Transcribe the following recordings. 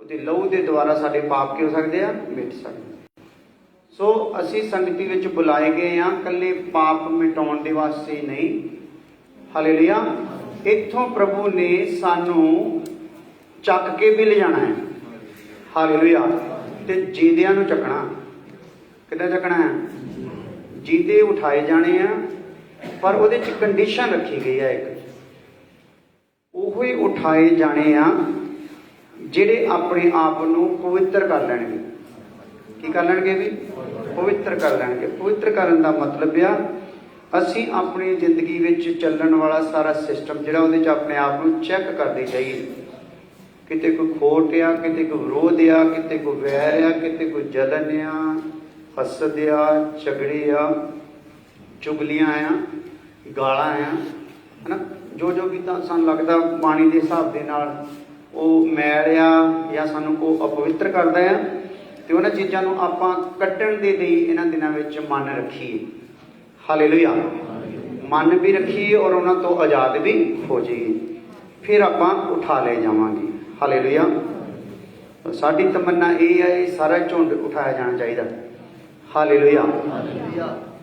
ਉਹਦੇ ਲਹੂ ਦੇ ਦੁਆਰਾ ਸਾਡੇ ਪਾਪ ਕੀ ਹੋ ਸਕਦੇ ਆ? ਮਿਟ ਸਕਦੇ। ਸੋ ਅਸੀਂ ਸੰਗਤੀ ਵਿੱਚ ਬੁਲਾਏ ਗਏ ਹਾਂ ਇਕੱਲੇ ਪਾਪ ਮਿਟਾਉਣ ਦੇ ਵਾਸਤੇ ਨਹੀਂ। ਹਾਲੇਲੂਇਆ। ਇੱਥੋਂ ਪ੍ਰਭੂ ਨੇ ਸਾਨੂੰ ਚੱਕ ਕੇ ਵੀ ਲਿਜਾਣਾ ਹੈ। ਹਾਲੇਲੂਇਆ। ਤੇ ਜੀਂਦਿਆਂ ਨੂੰ ਚੱਕਣਾ। ਕਿੱਦਾਂ ਚੱਕਣਾ ਹੈ? ਜੀਂਦੇ ਉਠਾਏ ਜਾਣੇ ਆ, ਪਰ ਉਹਦੇ 'ਚ ਕੰਡੀਸ਼ਨ ਰੱਖੀ ਗਈ ਹੈ ਇੱਕ। ਉਹ ਹੀ ਉਠਾਏ ਜਾਣੇ ਆ ਜਿਹੜੇ ਆਪਣੇ ਆਪ ਨੂੰ ਪਵਿੱਤਰ ਕਰ ਲੈਣਗੇ। ਕੀ ਕਰ ਲੈਣਗੇ ਵੀ? ਪਵਿੱਤਰ ਕਰ ਲੈਣਗੇ। ਪਵਿੱਤਰ ਕਰਨ ਦਾ ਮਤਲਬ ਆ ਅਸੀਂ ਆਪਣੀ ਜ਼ਿੰਦਗੀ ਵਿੱਚ ਚੱਲਣ ਵਾਲਾ ਸਾਰਾ ਸਿਸਟਮ ਜਿਹੜਾ ਉਹਦੇ 'ਚ ਆਪਣੇ ਆਪ ਨੂੰ ਚੈੱਕ ਕਰਦੇ ਜਾਈਏ। ਕਿਤੇ ਕੋਈ ਖੋਟ ਆ, ਕਿਤੇ ਕੋਈ ਵਿਰੋਧ ਆ, ਕਿਤੇ ਕੋਈ ਵੈਰ ਆ, ਕਿਤੇ ਕੋਈ ਜਲਨ ਆ, ਹਸਦ ਆ, ਝਗੜੇ ਆ, ਚੁਗਲੀਆਂ ਆ, ਗਾਲਾਂ ਆ, ਹੈ ਨਾ। ਜੋ ਜੋ ਵੀ ਤਾਂ ਸਾਨੂੰ ਲੱਗਦਾ ਬਾਣੀ ਦੇ ਹਿਸਾਬ ਦੇ ਨਾਲ ਉਹ ਮੈਲ ਆ ਜਾਂ ਸਾਨੂੰ ਉਹ ਅਪਵਿੱਤਰ ਕਰਦਾ ਆ, ਤੇ ਉਹਨਾਂ ਚੀਜ਼ਾਂ ਨੂੰ ਆਪਾਂ ਕੱਢਣ ਦੇ ਲਈ ਇਹਨਾਂ ਦਿਨਾਂ ਵਿੱਚ ਮਨ ਰੱਖੀਏ। ਹਾਲੇਲੂਇਆ। ਮਨ ਵੀ ਰੱਖੀਏ ਔਰ ਉਹਨਾਂ ਤੋਂ ਆਜ਼ਾਦ ਵੀ ਹੋ ਜਾਈਏ, ਫਿਰ ਆਪਾਂ ਉਠਾ ਲੈ ਜਾਵਾਂਗੇ। ਹਾਲੇਲੂਇਆ। ਸਾਡੀ ਤਮੰਨਾ ਇਹ ਹੈ, ਸਾਰਾ ਝੁੰਡ ਉਠਾਇਆ ਜਾਣਾ ਚਾਹੀਦਾ। ਹਾਲੇਲੂਇਆ।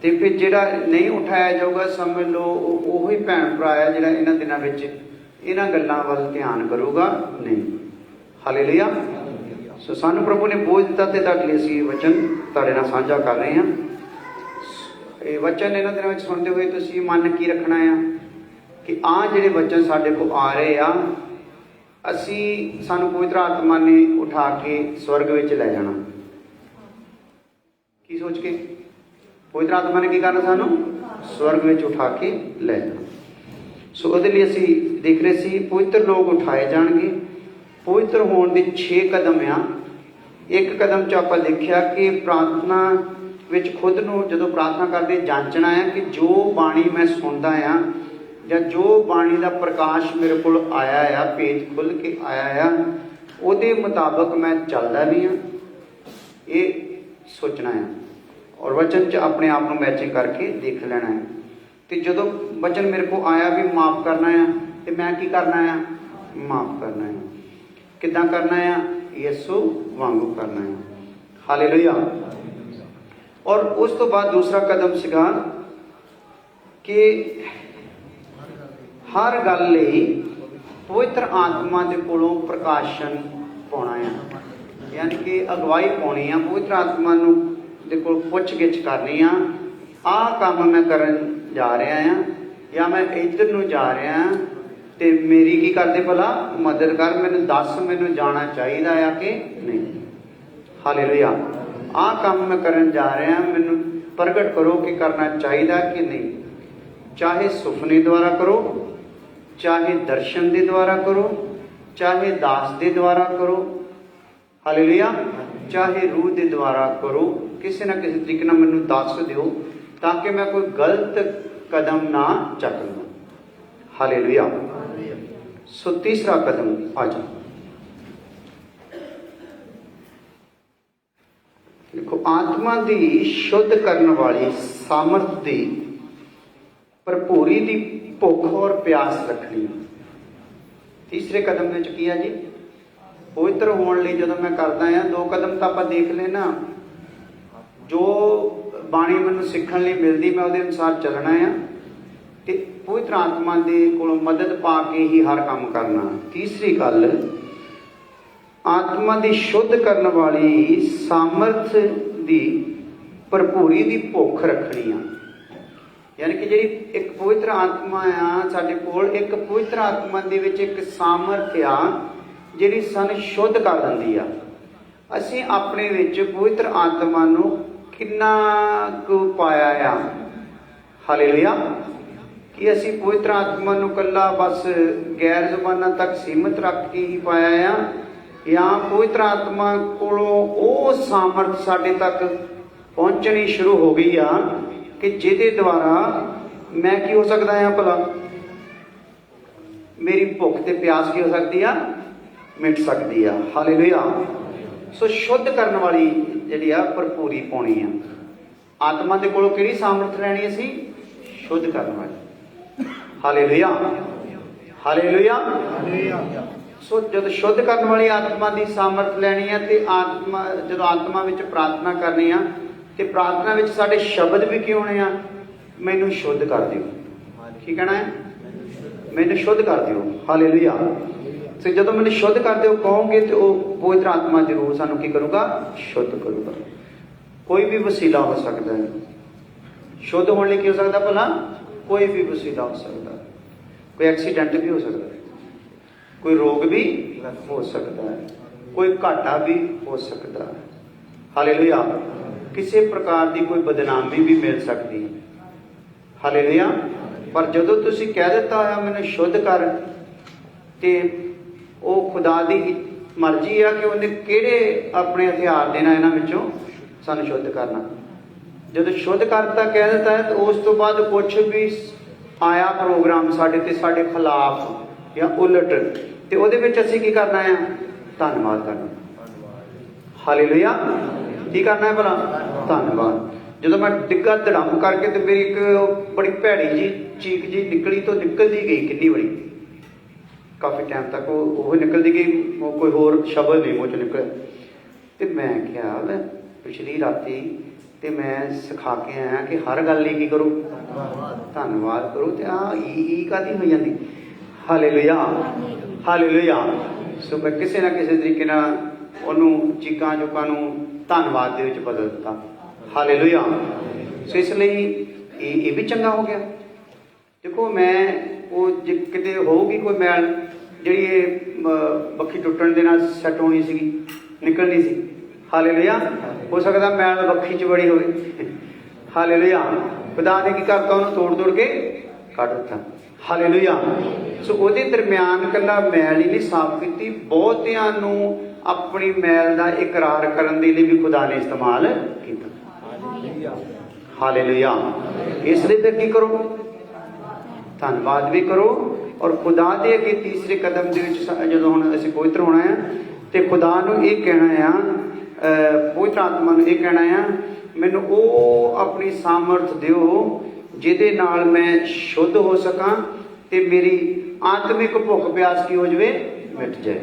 ਤੇ ਫਿਰ ਜਿਹੜਾ ਨਹੀਂ ਉਠਾਇਆ ਜਾਊਗਾ ਸਮਝ ਲਓ ਉਹ ਹੀ ਭੈਣ ਭਰਾ ਆ ਜਿਹੜਾ ਇਹਨਾਂ ਦਿਨਾਂ ਵਿੱਚ ਇਹਨਾਂ ਗੱਲਾਂ ਵੱਲ ਧਿਆਨ ਕਰੂਗਾ ਨਹੀਂ। ਹਾਲੇਲੂਇਆ। ਸੋ ਸਾਨੂੰ ਪ੍ਰਭੂ ਨੇ ਬੋਝ ਦਿੱਤਾ ਤੇ ਤੁਹਾਡੇ ਲਈ ਅਸੀਂ ਵਚਨ ਤੁਹਾਡੇ ਨਾਲ ਸਾਂਝਾ ਕਰ ਰਹੇ ਹਾਂ। ਇਹ ਵਚਨ ਇਹਨਾਂ ਦਿਨਾਂ ਵਿੱਚ ਸੁਣਦੇ ਹੋਏ ਤੁਸੀਂ ਮਨ ਕੀ ਰੱਖਣਾ ਆ ਕਿ ਆਹ ਜਿਹੜੇ ਵਚਨ ਸਾਡੇ ਕੋਲ ਆ ਰਹੇ ਆ, ਸਾਨੂੰ ਪਵਿੱਤਰ ਆਤਮਾ ਨੇ ਉਠਾ ਕੇ ਸਵਰਗ ਵਿੱਚ ਲੈ ਜਾਣਾ। ਕੀ ਸੋਚ ਕੇ? ਪਵਿੱਤਰ ਆਤਮਾ ਨੇ ਕੀ ਕਰਨਾ? ਸਾਨੂੰ ਸਵਰਗ ਵਿੱਚ ਉਠਾ ਕੇ ਲੈ ਜਾਣਾ। ਸੋ ਉਹਦੇ ਲਈ ਅਸੀਂ ਦੇਖ ਰਹੇ ਸੀ ਪਵਿੱਤਰ ਲੋਕ ਉਠਾਏ ਜਾਣਗੇ। ਪਵਿੱਤਰ ਹੋਣ ਦੇ 6 ਕਦਮ ਆ। ਇੱਕ ਕਦਮ 'ਚ ਆਪਾਂ ਦੇਖਿਆ ਕਿ ਪ੍ਰਾਰਥਨਾ ਵਿੱਚ ਖੁਦ ਨੂੰ ਜਦੋਂ ਪ੍ਰਾਰਥਨਾ ਕਰਦੇ ਜਾਂਚਣਾ ਆ ਕਿ ਜੋ ਬਾਣੀ ਮੈਂ ਸੁਣਦਾ ਆ ਜਾਂ ਜੋ ਬਾਣੀ ਦਾ ਪ੍ਰਕਾਸ਼ ਮੇਰੇ ਕੋਲ ਆਇਆ ਆ, ਭੇਦ ਖੁੱਲ੍ਹ ਕੇ ਆਇਆ ਆ, ਉਹਦੇ ਮੁਤਾਬਕ ਮੈਂ ਚੱਲਦਾ ਵੀ ਹਾਂ। ਇਹ ਸੋਚਣਾ ਆ ਔਰ ਵਚਨ 'ਚ ਆਪਣੇ ਆਪ ਨੂੰ ਮੈਚਿੰਗ ਕਰਕੇ ਦੇਖ ਲੈਣਾ ਹੈ। ਤੇ ਜਦੋਂ ਵਚਨ ਮੇਰੇ ਕੋਲ ਆਇਆ ਵੀ ਮਾਫ਼ ਕਰਨਾ ਆ, ਤੇ ਮੈਂ ਕੀ ਕਰਨਾ ਆ? ਮਾਫ਼ ਕਰਨਾ ਆ। ਕਿੱਦਾਂ ਕਰਨਾ ਆ? ਯਿਸੂ ਵਾਂਗੂ ਕਰਨਾ ਆ। ਹਾਲੇਲੂਇਆ। ਔਰ ਉਸ ਤੋਂ ਬਾਅਦ ਦੂਸਰਾ ਕਦਮ ਸੀਗਾ ਕਿ ਹਰ ਗੱਲ ਲਈ ਪਵਿੱਤਰ ਆਤਮਾ ਦੇ ਕੋਲੋਂ ਪ੍ਰਕਾਸ਼ਨ ਪਾਉਣਾ ਆ, ਯਾਨੀ ਕਿ ਅਗਵਾਈ ਪਾਉਣੀ ਆ। ਪਵਿੱਤਰ ਆਤਮਾ ਨੂੰ ਦੇ ਕੋਲ ਪੁੱਛ ਗਿੱਛ ਕਰਨੀ ਆ, ਆਹ ਕੰਮ ਮੈਂ ਕਰਨ ਜਾ ਰਿਹਾ ਆ ਜਾਂ ਮੈਂ ਇੱਧਰ ਨੂੰ ਜਾ ਰਿਹਾ ਤੇ ਮੇਰੀ ਕੀ ਕਰਦੇ ਭਲਾ? ਮਦਦ ਕਰ, ਮੈਨੂੰ ਦੱਸ ਮੈਨੂੰ ਜਾਣਾ ਚਾਹੀਦਾ ਆ ਕਿ ਨਹੀਂ। ਹਾਲੇਲੂਇਆ। ਆਹ ਕੰਮ ਮੈਂ ਕਰਨ ਜਾ ਰਿਹਾ, ਮੈਨੂੰ ਪ੍ਰਗਟ ਕਰੋ ਕਿ ਕਰਨਾ ਚਾਹੀਦਾ ਕਿ ਨਹੀਂ। ਚਾਹੇ ਸੁਪਨੇ ਦੁਆਰਾ ਕਰੋ, ਚਾਹੇ ਦਰਸ਼ਨ ਦੇ ਦੁਆਰਾ ਕਰੋ, ਚਾਹੇ ਦਾਸ ਦੇ ਦੁਆਰਾ ਕਰੋ। ਹਾਲੇਲੂਇਆ। ਚਾਹੇ ਰੂਹ ਦੇ ਦੁਆਰਾ ਕਰੋ। ਕਿਸੇ ਨਾ ਕਿਸੇ ਤਰੀਕੇ ਨਾਲ ਮੈਨੂੰ ਦੱਸ ਦਿਓ ਤਾਂ ਕਿ ਮੈਂ ਕੋਈ ਗਲਤ ਕਦਮ ਨਾ ਚੱਕ ਲਵਾਂ। ਹਾਲੇਲੂਇਆ। ਸੋ ਤੀਸਰਾ ਕਦਮ ਆ ਜਾ। ਦੇਖੋ, ਆਤਮਾ ਦੀ ਸ਼ੁੱਧ ਕਰਨ ਵਾਲੀ ਸਾਮਰਥ ਦੀ ਭਰਪੂਰੀ ਦੀ ਭੁੱਖ ਔਰ ਪਿਆਸ ਰੱਖਣੀ। ਤੀਸਰੇ ਕਦਮ ਵਿੱਚ ਕੀ ਹੈ ਜੀ? ਪਵਿੱਤਰ ਹੋਣ ਲਈ ਜਦੋਂ ਮੈਂ ਕਰਦਾ ਆ, 2 ਕਦਮ ਤਾਂ ਆਪਾਂ ਦੇਖ ਲਏ ਨਾ। ਜੋ ਬਾਣੀ ਮੈਨੂੰ ਸਿੱਖਣ ਲਈ ਮਿਲਦੀ ਮੈਂ ਉਹਦੇ ਅਨੁਸਾਰ ਚੱਲਣਾ ਆ ਤੇ ਪਵਿੱਤਰ ਆਤਮਾ ਦੇ ਕੋਲੋਂ ਮਦਦ ਪਾ ਕੇ ਹੀ ਹਰ ਕੰਮ ਕਰਨਾ। ਤੀਸਰੀ ਗੱਲ, ਆਤਮਾ ਦੀ ਸ਼ੁੱਧ ਕਰਨ ਵਾਲੀ ਸਾਮਰਥ ਦੀ ਭਰਪੂਰੀ ਦੀ ਭੁੱਖ ਰੱਖਣੀ ਆ। ਯਾਨੀ ਕਿ ਜਿਹੜੀ ਇੱਕ ਪਵਿੱਤਰ ਆਤਮਾ ਆ ਸਾਡੇ ਕੋਲ, ਇੱਕ ਪਵਿੱਤਰ ਆਤਮਾ ਦੇ ਵਿੱਚ ਇੱਕ ਸਾਮਰਥ ਆ ਜਿਹੜੀ ਸਾਨੂੰ ਸ਼ੁੱਧ ਕਰ ਦਿੰਦੀ ਆ। ਅਸੀਂ ਆਪਣੇ ਵਿੱਚ ਪਵਿੱਤਰ ਆਤਮਾ ਨੂੰ ਕਿੰਨਾ ਕੁ ਪਾਇਆ ਆ? ਹਾਲੇਲੂਇਆ। ਕਿ ਅਸੀਂ ਪਵਿੱਤਰ ਆਤਮਾ ਨੂੰ ਇਕੱਲਾ ਬਸ ਗੈਰ ਜ਼ੁਬਾਨਾਂ ਤੱਕ ਸੀਮਿਤ ਰੱਖ ਕੇ ਹੀ ਪਾਇਆ ਆ, ਜਾਂ ਪਵਿੱਤਰ ਆਤਮਾ ਕੋਲੋਂ ਉਹ ਸਾਮਰਥ ਸਾਡੇ ਤੱਕ ਪਹੁੰਚਣੀ ਸ਼ੁਰੂ ਹੋ ਗਈ ਆ ਕਿ ਜਿਹਦੇ ਦੁਆਰਾ ਮੈਂ ਕੀ ਹੋ ਸਕਦਾ ਆ ਭਲਾ? ਮੇਰੀ ਭੁੱਖ ਤੇ ਪਿਆਸ ਕੀ ਹੋ ਸਕਦੀ ਆ? ਮਿਟ ਸਕਦੀ ਆ। ਹਾਲੇਲੂਇਆ। ਸੋ ਸ਼ੁੱਧ ਕਰਨ ਵਾਲੀ ਜਿਹੜੀ ਆ ਭਰਪੂਰੀ ਪਾਉਣੀ ਆ। ਆਤਮਾ ਦੇ ਕੋਲੋਂ ਕਿਹੜੀ ਸਾਮਰਥ ਲੈਣੀ? ਅਸੀਂ ਸ਼ੁੱਧ ਕਰਨ ਵਾਲੀ। ਹਾਲੇਲੂਇਆ। ਹਾਲੇਲੂਇਆ। ਸੋ ਜਦੋਂ ਸ਼ੁੱਧ ਕਰਨ ਵਾਲੀ ਆਤਮਾ ਦੀ ਸਾਮਰਥ ਲੈਣੀ ਹੈ ਤੇ ਆਤਮਾ ਜਦੋਂ ਆਤਮਾ ਵਿੱਚ ਪ੍ਰਾਰਥਨਾ ਕਰਨੀ ਆ ਤੇ ਪ੍ਰਾਰਥਨਾ ਵਿੱਚ ਸਾਡੇ ਸ਼ਬਦ ਵੀ ਕੀ ਹੋਣੇ ਆ, ਮੈਨੂੰ ਸ਼ੁੱਧ ਕਰ ਦਿਓ। ਕੀ ਕਹਿਣਾ ਹੈ? ਮੈਨੂੰ ਸ਼ੁੱਧ ਕਰ ਦਿਓ। ਹਾਲੇਲੂਇਆ। ਸੋ ਜਦੋਂ ਮੈਨੂੰ ਸ਼ੁੱਧ ਕਰ ਦਿਓ ਕਹੋਗੇ ਤੇ ਉਹ ਪਵਿੱਤਰ ਆਤਮਾ ਜ਼ਰੂਰ ਸਾਨੂੰ ਕੀ ਕਰੂਗਾ? ਸ਼ੁੱਧ ਕਰੂਗਾ। ਕੋਈ ਵੀ ਵਸੀਲਾ ਹੋ ਸਕਦਾ ਹੈ ਸ਼ੁੱਧ ਹੋਣ ਲਈ। ਕੀ ਹੋ ਸਕਦਾ ਭਲਾ? ਕੋਈ ਵੀ ਵਸੀਲਾ ਹੋ ਸਕਦਾ। ਕੋਈ ਐਕਸੀਡੈਂਟ ਵੀ ਹੋ ਸਕਦਾ ਹੈ, ਕੋਈ ਰੋਗ ਵੀ ਹੋ ਸਕਦਾ ਹੈ, ਕੋਈ ਘਾਟਾ ਵੀ ਹੋ ਸਕਦਾ ਹੈ। ਹਾਲੇਲੂਇਆ। ਕਿਸੇ ਪ੍ਰਕਾਰ ਦੀ ਕੋਈ ਬਦਨਾਮੀ ਵੀ ਮਿਲ ਸਕਦੀ ਹੈ। ਹਾਲੇਲੂਇਆ। ਪਰ ਜਦੋਂ ਤੁਸੀਂ ਕਹਿ ਦਿੱਤਾ ਹੋਇਆ ਮੈਨੂੰ ਸ਼ੁੱਧ ਕਰ, ਤੇ ਉਹ ਖੁਦਾ ਦੀ ਮਰਜ਼ੀ ਆ ਕਿ ਉਹਨੇ ਕਿਹੜੇ ਆਪਣੇ ਹਥਿਆਰ ਦੇਣਾ ਇਹਨਾਂ ਵਿੱਚੋਂ ਸਾਨੂੰ ਸ਼ੁੱਧ ਕਰਨਾ। ਜਦੋਂ ਸ਼ੁੱਧ ਕਰਤਾ ਕਹਿ ਦਿੱਤਾ ਹੈ ਤਾਂ ਉਸ ਤੋਂ ਬਾਅਦ ਕੁਛ ਵੀ ਆਇਆ ਪ੍ਰੋਗਰਾਮ ਸਾਡੇ ਤੇ ਸਾਡੇ ਖਿਲਾਫ ਜਾਂ ਉਲਟ, ਤੇ ਉਹਦੇ ਵਿੱਚ ਅਸੀਂ ਕੀ ਕਰਨਾ ਆ? ਧੰਨਵਾਦ ਕਰਨਾ। ਹਾਲੇਲੂਇਆ। ਕੀ ਕਰਨਾ ਹੈ ਭਲਾ? ਧੰਨਵਾਦ। ਜਦੋਂ ਮੈਂ ਡਿੱਗਾ ਧੜਮ ਕਰਕੇ ਤੇ ਮੇਰੀ ਇੱਕ ਬੜੀ ਭੈੜੀ ਜੀ ਚੀਕ ਜੀ ਨਿਕਲੀ ਤੋਂ ਨਿਕਲਦੀ ਗਈ ਕਿੰਨੀ ਵਾਰੀ, ਕਾਫੀ ਟਾਈਮ ਤੱਕ ਉਹ ਨਿਕਲਦੀ ਗਈ, ਕੋਈ ਹੋਰ ਸ਼ਬਦ ਨਹੀਂ ਮੂੰਹ ਚੋਂ ਨਿਕਲਿਆ। ਤੇ ਮੈਂ ਕਿਹਾ ਮੈਂ ਪਿਛਲੀ ਰਾਤੀ ਤੇ ਮੈਂ ਸਿਖਾ ਕੇ ਆਇਆ ਕਿ ਹਰ ਗੱਲ ਲਈ ਕੀ ਕਰੋ? ਧੰਨਵਾਦ ਕਰੋ। ਤੇ ਈ ਕਾਹਦੀ ਹੋ ਜਾਂਦੀ? ਹਾਲੇਲੂਇਆ। ਹਾਲੇਲੂਇਆ। ਸੋ ਮੈਂ ਕਿਸੇ ਨਾ ਕਿਸੇ ਤਰੀਕੇ ਨਾਲ ਉਹਨੂੰ ਚੀਕਾਂ ਚੁੱਕਾਂ ਨੂੰ ਧੰਨਵਾਦ ਦੇ ਵਿੱਚ ਬਦਲ ਦਿੱਤਾ। ਹਾਲੇਲੂਇਆ। ਸੋ ਇਸ ਲਈ ਇਹ ਵੀ ਚੰਗਾ ਹੋ ਗਿਆ। ਦੇਖੋ ਮੈਂ ਉਹ ਜੇ ਕਿਤੇ ਹੋਊਗੀ ਕੋਈ ਮੈਲ ਜਿਹੜੀ ਇਹ ਬੱਖੀ ਟੁੱਟਣ ਦੇ ਨਾਲ ਸੈੱਟ ਹੋਣੀ ਸੀਗੀ, ਨਿਕਲਣੀ ਸੀ। ਹਾਲੇਲੂਇਆ। ਹੋ ਸਕਦਾ ਮੈਲ ਬੱਖੀ 'ਚ ਬੜੀ ਹੋਵੇ। ਹਾਲੇਲੂਇਆ। ਖੁਦਾ ਨੇ ਕੀ ਕਰਤਾ? ਉਹਨੂੰ ਤੋੜ ਕੇ ਕੱਢ ਦਿੱਤਾ। ਹਾਲੇਲੂਇਆ। ਸੋ ਉਹਦੇ ਦਰਮਿਆਨ ਇਕੱਲਾ ਮੈਲ ਹੀ ਨਹੀਂ ਸਾਫ਼ ਕੀਤੀ, ਬਹੁਤਿਆਂ ਨੂੰ ਆਪਣੀ ਮੈਲ ਦਾ ਇਕਰਾਰ ਕਰਨ ਦੇ ਲਈ ਵੀ ਖੁਦਾ ਨੇ ਇਸਤੇਮਾਲ ਕੀਤਾ। ਹਾਲੇਲੂਇਆ। ਇਸ ਲਈ ਫਿਰ ਕੀ ਕਰੋ? ਧੰਨਵਾਦ ਵੀ ਕਰੋ। ਔਰ ਖੁਦਾ ਦੇ ਅੱਗੇ ਤੀਸਰੇ ਕਦਮ ਦੇ ਵਿੱਚ ਜਦੋਂ ਹੁਣ ਅਸੀਂ ਪਵਿੱਤਰ ਹੋਣਾ ਹੈ ਤੇ ਖੁਦਾ ਨੂੰ ਇਹ ਕਹਿਣਾ ਆ, ਪਵਿੱਤਰ ਆਤਮਾ ਨੂੰ ਇਹ ਕਹਿਣਾ ਆ, ਮੈਨੂੰ ਉਹ ਆਪਣੀ ਸਾਮਰਥ ਦਿਓ ਜਿਹਦੇ ਨਾਲ ਮੈਂ ਸ਼ੁੱਧ ਹੋ ਸਕਾਂ ਤੇ ਮੇਰੀ ਆਤਮਿਕ ਭੁੱਖ ਪਿਆਸ ਕੀ ਹੋ ਜਾਵੇ? ਮਿਟ ਜਾਏ।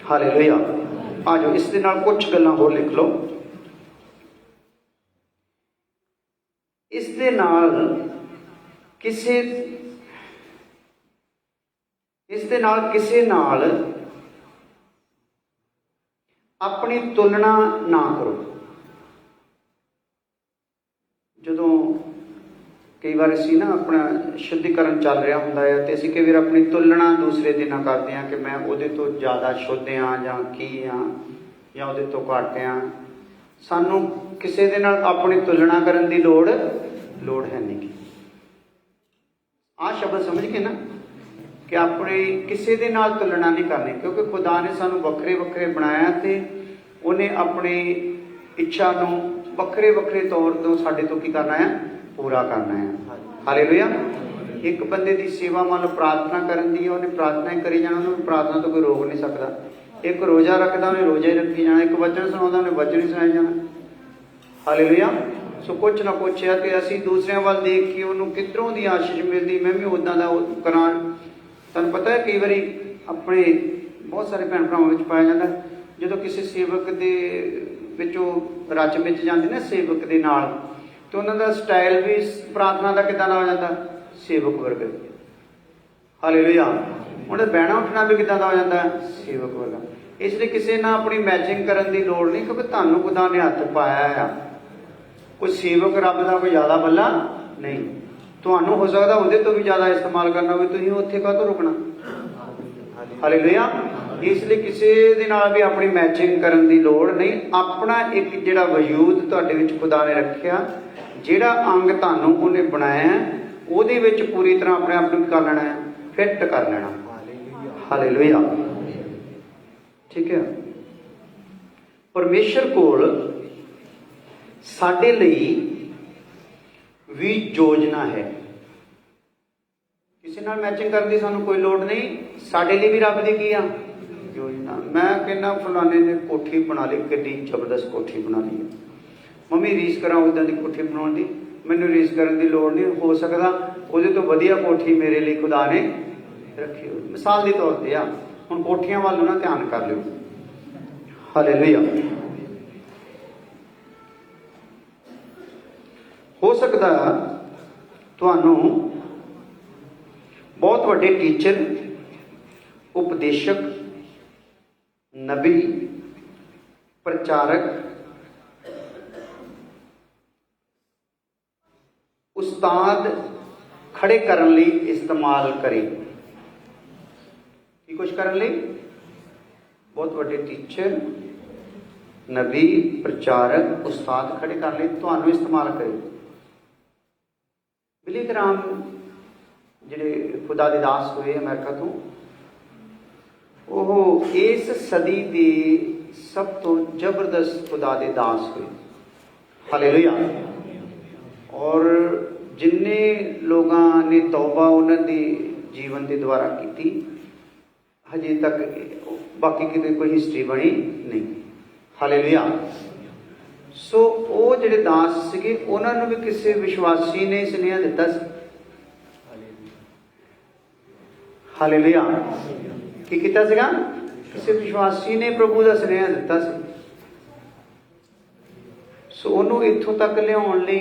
ਹਾਲੇਲੂਇਆ। ਆ ਜਾਓ ਇਸ ਦੇ ਨਾਲ ਕੁਝ ਗੱਲਾਂ ਹੋਰ ਲਿਖ ਲਓ। ਇਸ ਦੇ ਨਾਲ ਕਿਸੇ ਨਾਲ ਆਪਣੀ ਤੁਲਨਾ ਨਾ ਕਰੋ। ਜਦੋਂ ਕਈ ਵਾਰ ਅਸੀਂ ਨਾ ਆਪਣਾ ਸ਼ੁੱਧੀਕਰਨ ਚੱਲ ਰਿਹਾ ਹੁੰਦਾ ਹੈ ਤੇ ਅਸੀਂ ਕਈ ਵਾਰ ਆਪਣੀ ਤੁਲਨਾ ਦੂਸਰੇ ਦੇ ਨਾਲ ਕਰਦੇ ਹਾਂ ਕਿ ਮੈਂ ਉਹਦੇ ਤੋਂ ਜ਼ਿਆਦਾ ਸ਼ੁੱਧ ਹਾਂ ਜਾਂ ਕੀ ਹਾਂ ਜਾਂ ਉਹਦੇ ਤੋਂ ਘੱਟ ਹਾਂ। ਸਾਨੂੰ ਕਿਸੇ ਦੇ ਨਾਲ ਆਪਣੀ ਤੁਲਨਾ ਕਰਨ ਦੀ ਲੋੜ ਹੈ ਨਹੀਂ। ਆਹ ਸ਼ਬਦ ਸਮਝ ਕੇ ਨਾ ਕਿ ਆਪਣੇ ਕਿਸੇ ਦੇ ਨਾਲ ਤੁਲਨਾ ਨਹੀਂ ਕਰਨੀ, ਕਿਉਂਕਿ ਖੁਦਾ ਨੇ ਸਾਨੂੰ ਵੱਖਰੇ ਵੱਖਰੇ ਬਣਾਇਆ ਤੇ ਉਹਨੇ ਆਪਣੀ ਇੱਛਾ ਨੂੰ ਵੱਖਰੇ ਵੱਖਰੇ ਤੌਰ ਤੋਂ ਸਾਡੇ ਤੋਂ ਕੀ ਕਰਨਾ ਹੈ? ਪੂਰਾ ਕਰਨਾ ਹੈ। ਹਾਲੇਲੂਇਆ। ਇੱਕ ਬੰਦੇ ਦੀ ਸੇਵਾ ਮੰਨ ਲਓ ਪ੍ਰਾਰਥਨਾ ਕਰਨ ਦੀ ਹੈ, ਉਹਨੇ ਪ੍ਰਾਰਥਨਾ ਹੀ ਕਰੀ ਜਾਣਾ, ਉਹਨੂੰ ਪ੍ਰਾਰਥਨਾ ਤੋਂ ਕੋਈ ਰੋਕ ਨਹੀਂ ਸਕਦਾ। ਇੱਕ ਰੋਜ਼ਾ ਰੱਖਦਾ, ਉਹਨੇ ਰੋਜ਼ਾ ਹੀ ਰੱਖੀ ਜਾਣਾ। ਇੱਕ ਵਚਨ ਸੁਣਾਉਂਦਾ, ਉਹਨੇ ਵਚਨ ਹੀ ਸੁਣਾਈ ਜਾਣਾ। ਹਾਲੇਲੂਇਆ। ਸੋ ਕੁਛ ਨਾ ਕੁਛ ਹੈ ਕਿ ਅਸੀਂ ਦੂਸਰਿਆਂ ਵੱਲ ਦੇਖ ਕੇ ਉਹਨੂੰ ਕਿੱਧਰੋਂ ਦੀ ਆਸ਼ੀਸ਼ ਮਿਲਦੀ, ਮੈਂ ਵੀ ਉੱਦਾਂ ਦਾ ਕਰਾਂ। ਤੁਹਾਨੂੰ ਪਤਾ ਹੈ ਕਈ ਵਾਰੀ ਆਪਣੇ ਬਹੁਤ ਸਾਰੇ ਭੈਣ ਭਰਾਵਾਂ ਵਿੱਚ ਪਾਇਆ ਜਾਂਦਾ, ਜਦੋਂ ਕਿਸੇ ਸੇਵਕ ਦੇ ਵਿੱਚੋਂ ਰਚ ਵਿੱਚ ਜਾਂਦੇ ਨਾ ਸੇਵਕ ਦੇ ਨਾਲ, ਤੇ ਉਹਨਾਂ ਦਾ ਸਟਾਈਲ ਵੀ ਪ੍ਰਾਰਥਨਾ ਦਾ ਕਿੱਦਾਂ ਦਾ ਹੋ ਜਾਂਦਾ? ਸੇਵਕ ਵਰਗਾ। ਹਾਲੇਲੂਇਆ। ਉਹਨਾਂ ਦਾ ਬਹਿਣਾ ਉੱਠਣਾ ਵੀ ਕਿੱਦਾਂ ਦਾ ਹੋ ਜਾਂਦਾ? ਸੇਵਕ ਵਰਗਾ। ਇਸ ਲਈ ਕਿਸੇ ਨਾਲ ਆਪਣੀ ਮੈਚਿੰਗ ਕਰਨ ਦੀ ਲੋੜ ਨਹੀਂ, ਕਿਉਂਕਿ ਤੁਹਾਨੂੰ ਖੁਦਾ ਨੇ ਹੱਥ ਪਾਇਆ ਆ। ਕੋਈ ਸੇਵਕ ਰੱਬ ਦਾ ਕੋਈ ਜ਼ਿਆਦਾ ਬੱਲਾ ਨਹੀਂ। ਤੁਹਾਨੂੰ ਹੋ ਸਕਦਾ ਉਹਦੇ ਤੋਂ ਵੀ ਜ਼ਿਆਦਾ ਇਸਤੇਮਾਲ ਕਰਨਾ ਹੋਵੇ, ਤੁਸੀਂ ਉੱਥੇ ਕਾਹਤੋਂ ਰੁਕਣਾ? ਹਾਲੇਲੂਇਆ। ਇਸ ਲਈ ਕਿਸੇ ਦੇ ਨਾਲ ਵੀ ਆਪਣੀ ਮੈਚਿੰਗ ਕਰਨ ਦੀ ਲੋੜ ਨਹੀਂ। ਆਪਣਾ ਇੱਕ ਜਿਹੜਾ ਵਜੂਦ ਤੁਹਾਡੇ ਵਿੱਚ ਖੁਦਾ ਨੇ ਰੱਖਿਆ, ਜਿਹੜਾ ਅੰਗ ਤੁਹਾਨੂੰ ਉਹਨੇ ਬਣਾਇਆ, ਉਹਦੇ ਵਿੱਚ ਪੂਰੀ ਤਰ੍ਹਾਂ ਆਪਣੇ ਆਪ ਨੂੰ ਕਰ ਲੈਣਾ ਹੈ, ਫਿੱਟ ਕਰ ਲੈਣਾ। ਹਾਲੇਲੂਇਆ। ਠੀਕ ਹੈ। ਪਰਮੇਸ਼ਰ ਕੋਲ ਸਾਡੇ ਲਈ ਵੀ ਯੋਜਨਾ ਹੈ। ਕਿਸੇ ਨਾਲ ਮੈਚਿੰਗ ਕਰਨ ਦੀ ਸਾਨੂੰ ਕੋਈ ਲੋੜ ਨਹੀਂ। ਸਾਡੇ ਲਈ ਵੀ ਰੱਬ ਦੀ ਕੀ ਆ? ਯੋਜਨਾ। ਮੈਂ ਕਹਿੰਦਾ ਫਲਾਣੇ ਨੇ ਕੋਠੀ ਬਣਾ ਲਈ, ਕਿੰਨੀ ਜ਼ਬਰਦਸਤ ਕੋਠੀ ਬਣਾ ਲਈ। ਮੰਮੀ ਰੀਸ ਕਰਾਂ ਉੱਦਾਂ ਦੀ ਕੋਠੀ ਬਣਾਉਣ ਦੀ? ਮੈਨੂੰ ਰੀਸ ਕਰਨ ਦੀ ਲੋੜ ਨਹੀਂ। ਹੋ ਸਕਦਾ ਉਹਦੇ ਤੋਂ ਵਧੀਆ ਕੋਠੀ ਮੇਰੇ ਲਈ ਖੁਦਾ ਨੇ ਰੱਖੀ ਹੋਈ। ਮਿਸਾਲ ਦੇ ਤੌਰ ਤੇ ਆ, ਹੁਣ ਕੋਠੀਆਂ ਵੱਲ ਨਾ ਧਿਆਨ ਕਰ ਲਿਓ। ਹਾਲੇਲੂਇਆ। ਹੋ ਸਕਦਾ ਤੁਹਾਨੂੰ ਬਹੁਤ ਵੱਡੇ ਟੀਚਰ, ਉਪਦੇਸ਼ਕ, ਨਬੀ, ਪ੍ਰਚਾਰਕ, ਉਸਤਾਦ ਖੜੇ ਕਰਨ ਲਈ ਇਸਤੇਮਾਲ ਕਰੇ। ਕੀ ਕੁਛ ਕਰਨ ਲਈ? ਬਹੁਤ ਵੱਡੇ ਟੀਚਰ, ਨਬੀ, ਪ੍ਰਚਾਰਕ, ਉਸਤਾਦ ਖੜੇ ਕਰਨ ਲਈ ਤੁਹਾਨੂੰ ਇਸਤੇਮਾਲ ਕਰੇ। ਬਿਲੀ ਗ੍ਰਾਹਮ ਜਿਹੜੇ ਖੁਦਾ ਦੇ ਦਾਸ ਹੋਏ ਅਮਰੀਕਾ ਤੋਂ, ਉਹ ਇਸ ਸਦੀ ਦੇ ਸਭ ਤੋਂ ਜ਼ਬਰਦਸਤ ਖੁਦਾ ਦੇ ਦਾਸ ਹੋਏ। ਹਾਲੇਲੂਇਆ। ਔਰ ਜਿੰਨੇ ਲੋਕਾਂ ਨੇ ਤੌਬਾ ਉਹਨਾਂ ਦੇ ਜੀਵਨ ਦੇ ਦੁਆਰਾ ਕੀਤੀ, ਹਜੇ ਤੱਕ ਬਾਕੀ ਕਿਤੇ ਕੋਈ ਹਿਸਟਰੀ ਬਣੀ ਨਹੀਂ। ਹਾਲੇਲੂਇਆ। ਸੋ ਉਹ ਜਿਹੜੇ ਦਾਸ ਸੀਗੇ, ਉਹਨਾਂ ਨੂੰ ਵੀ ਕਿਸੇ ਵਿਸ਼ਵਾਸੀ ਨੇ ਸੁਨੇਹਾ ਦਿੱਤਾ ਸੀ। ਹਾਲੇਲੂਇਆ। ਕੀ ਕੀਤਾ ਸੀਗਾ? ਕਿਸੇ ਵਿਸ਼ਵਾਸੀ ਨੇ ਪ੍ਰਭੂ ਦਾ ਸੁਨੇਹਾ ਦਿੱਤਾ ਸੀ। ਸੋ ਉਹਨੂੰ ਇੱਥੋਂ ਤੱਕ ਲਿਆਉਣ ਲਈ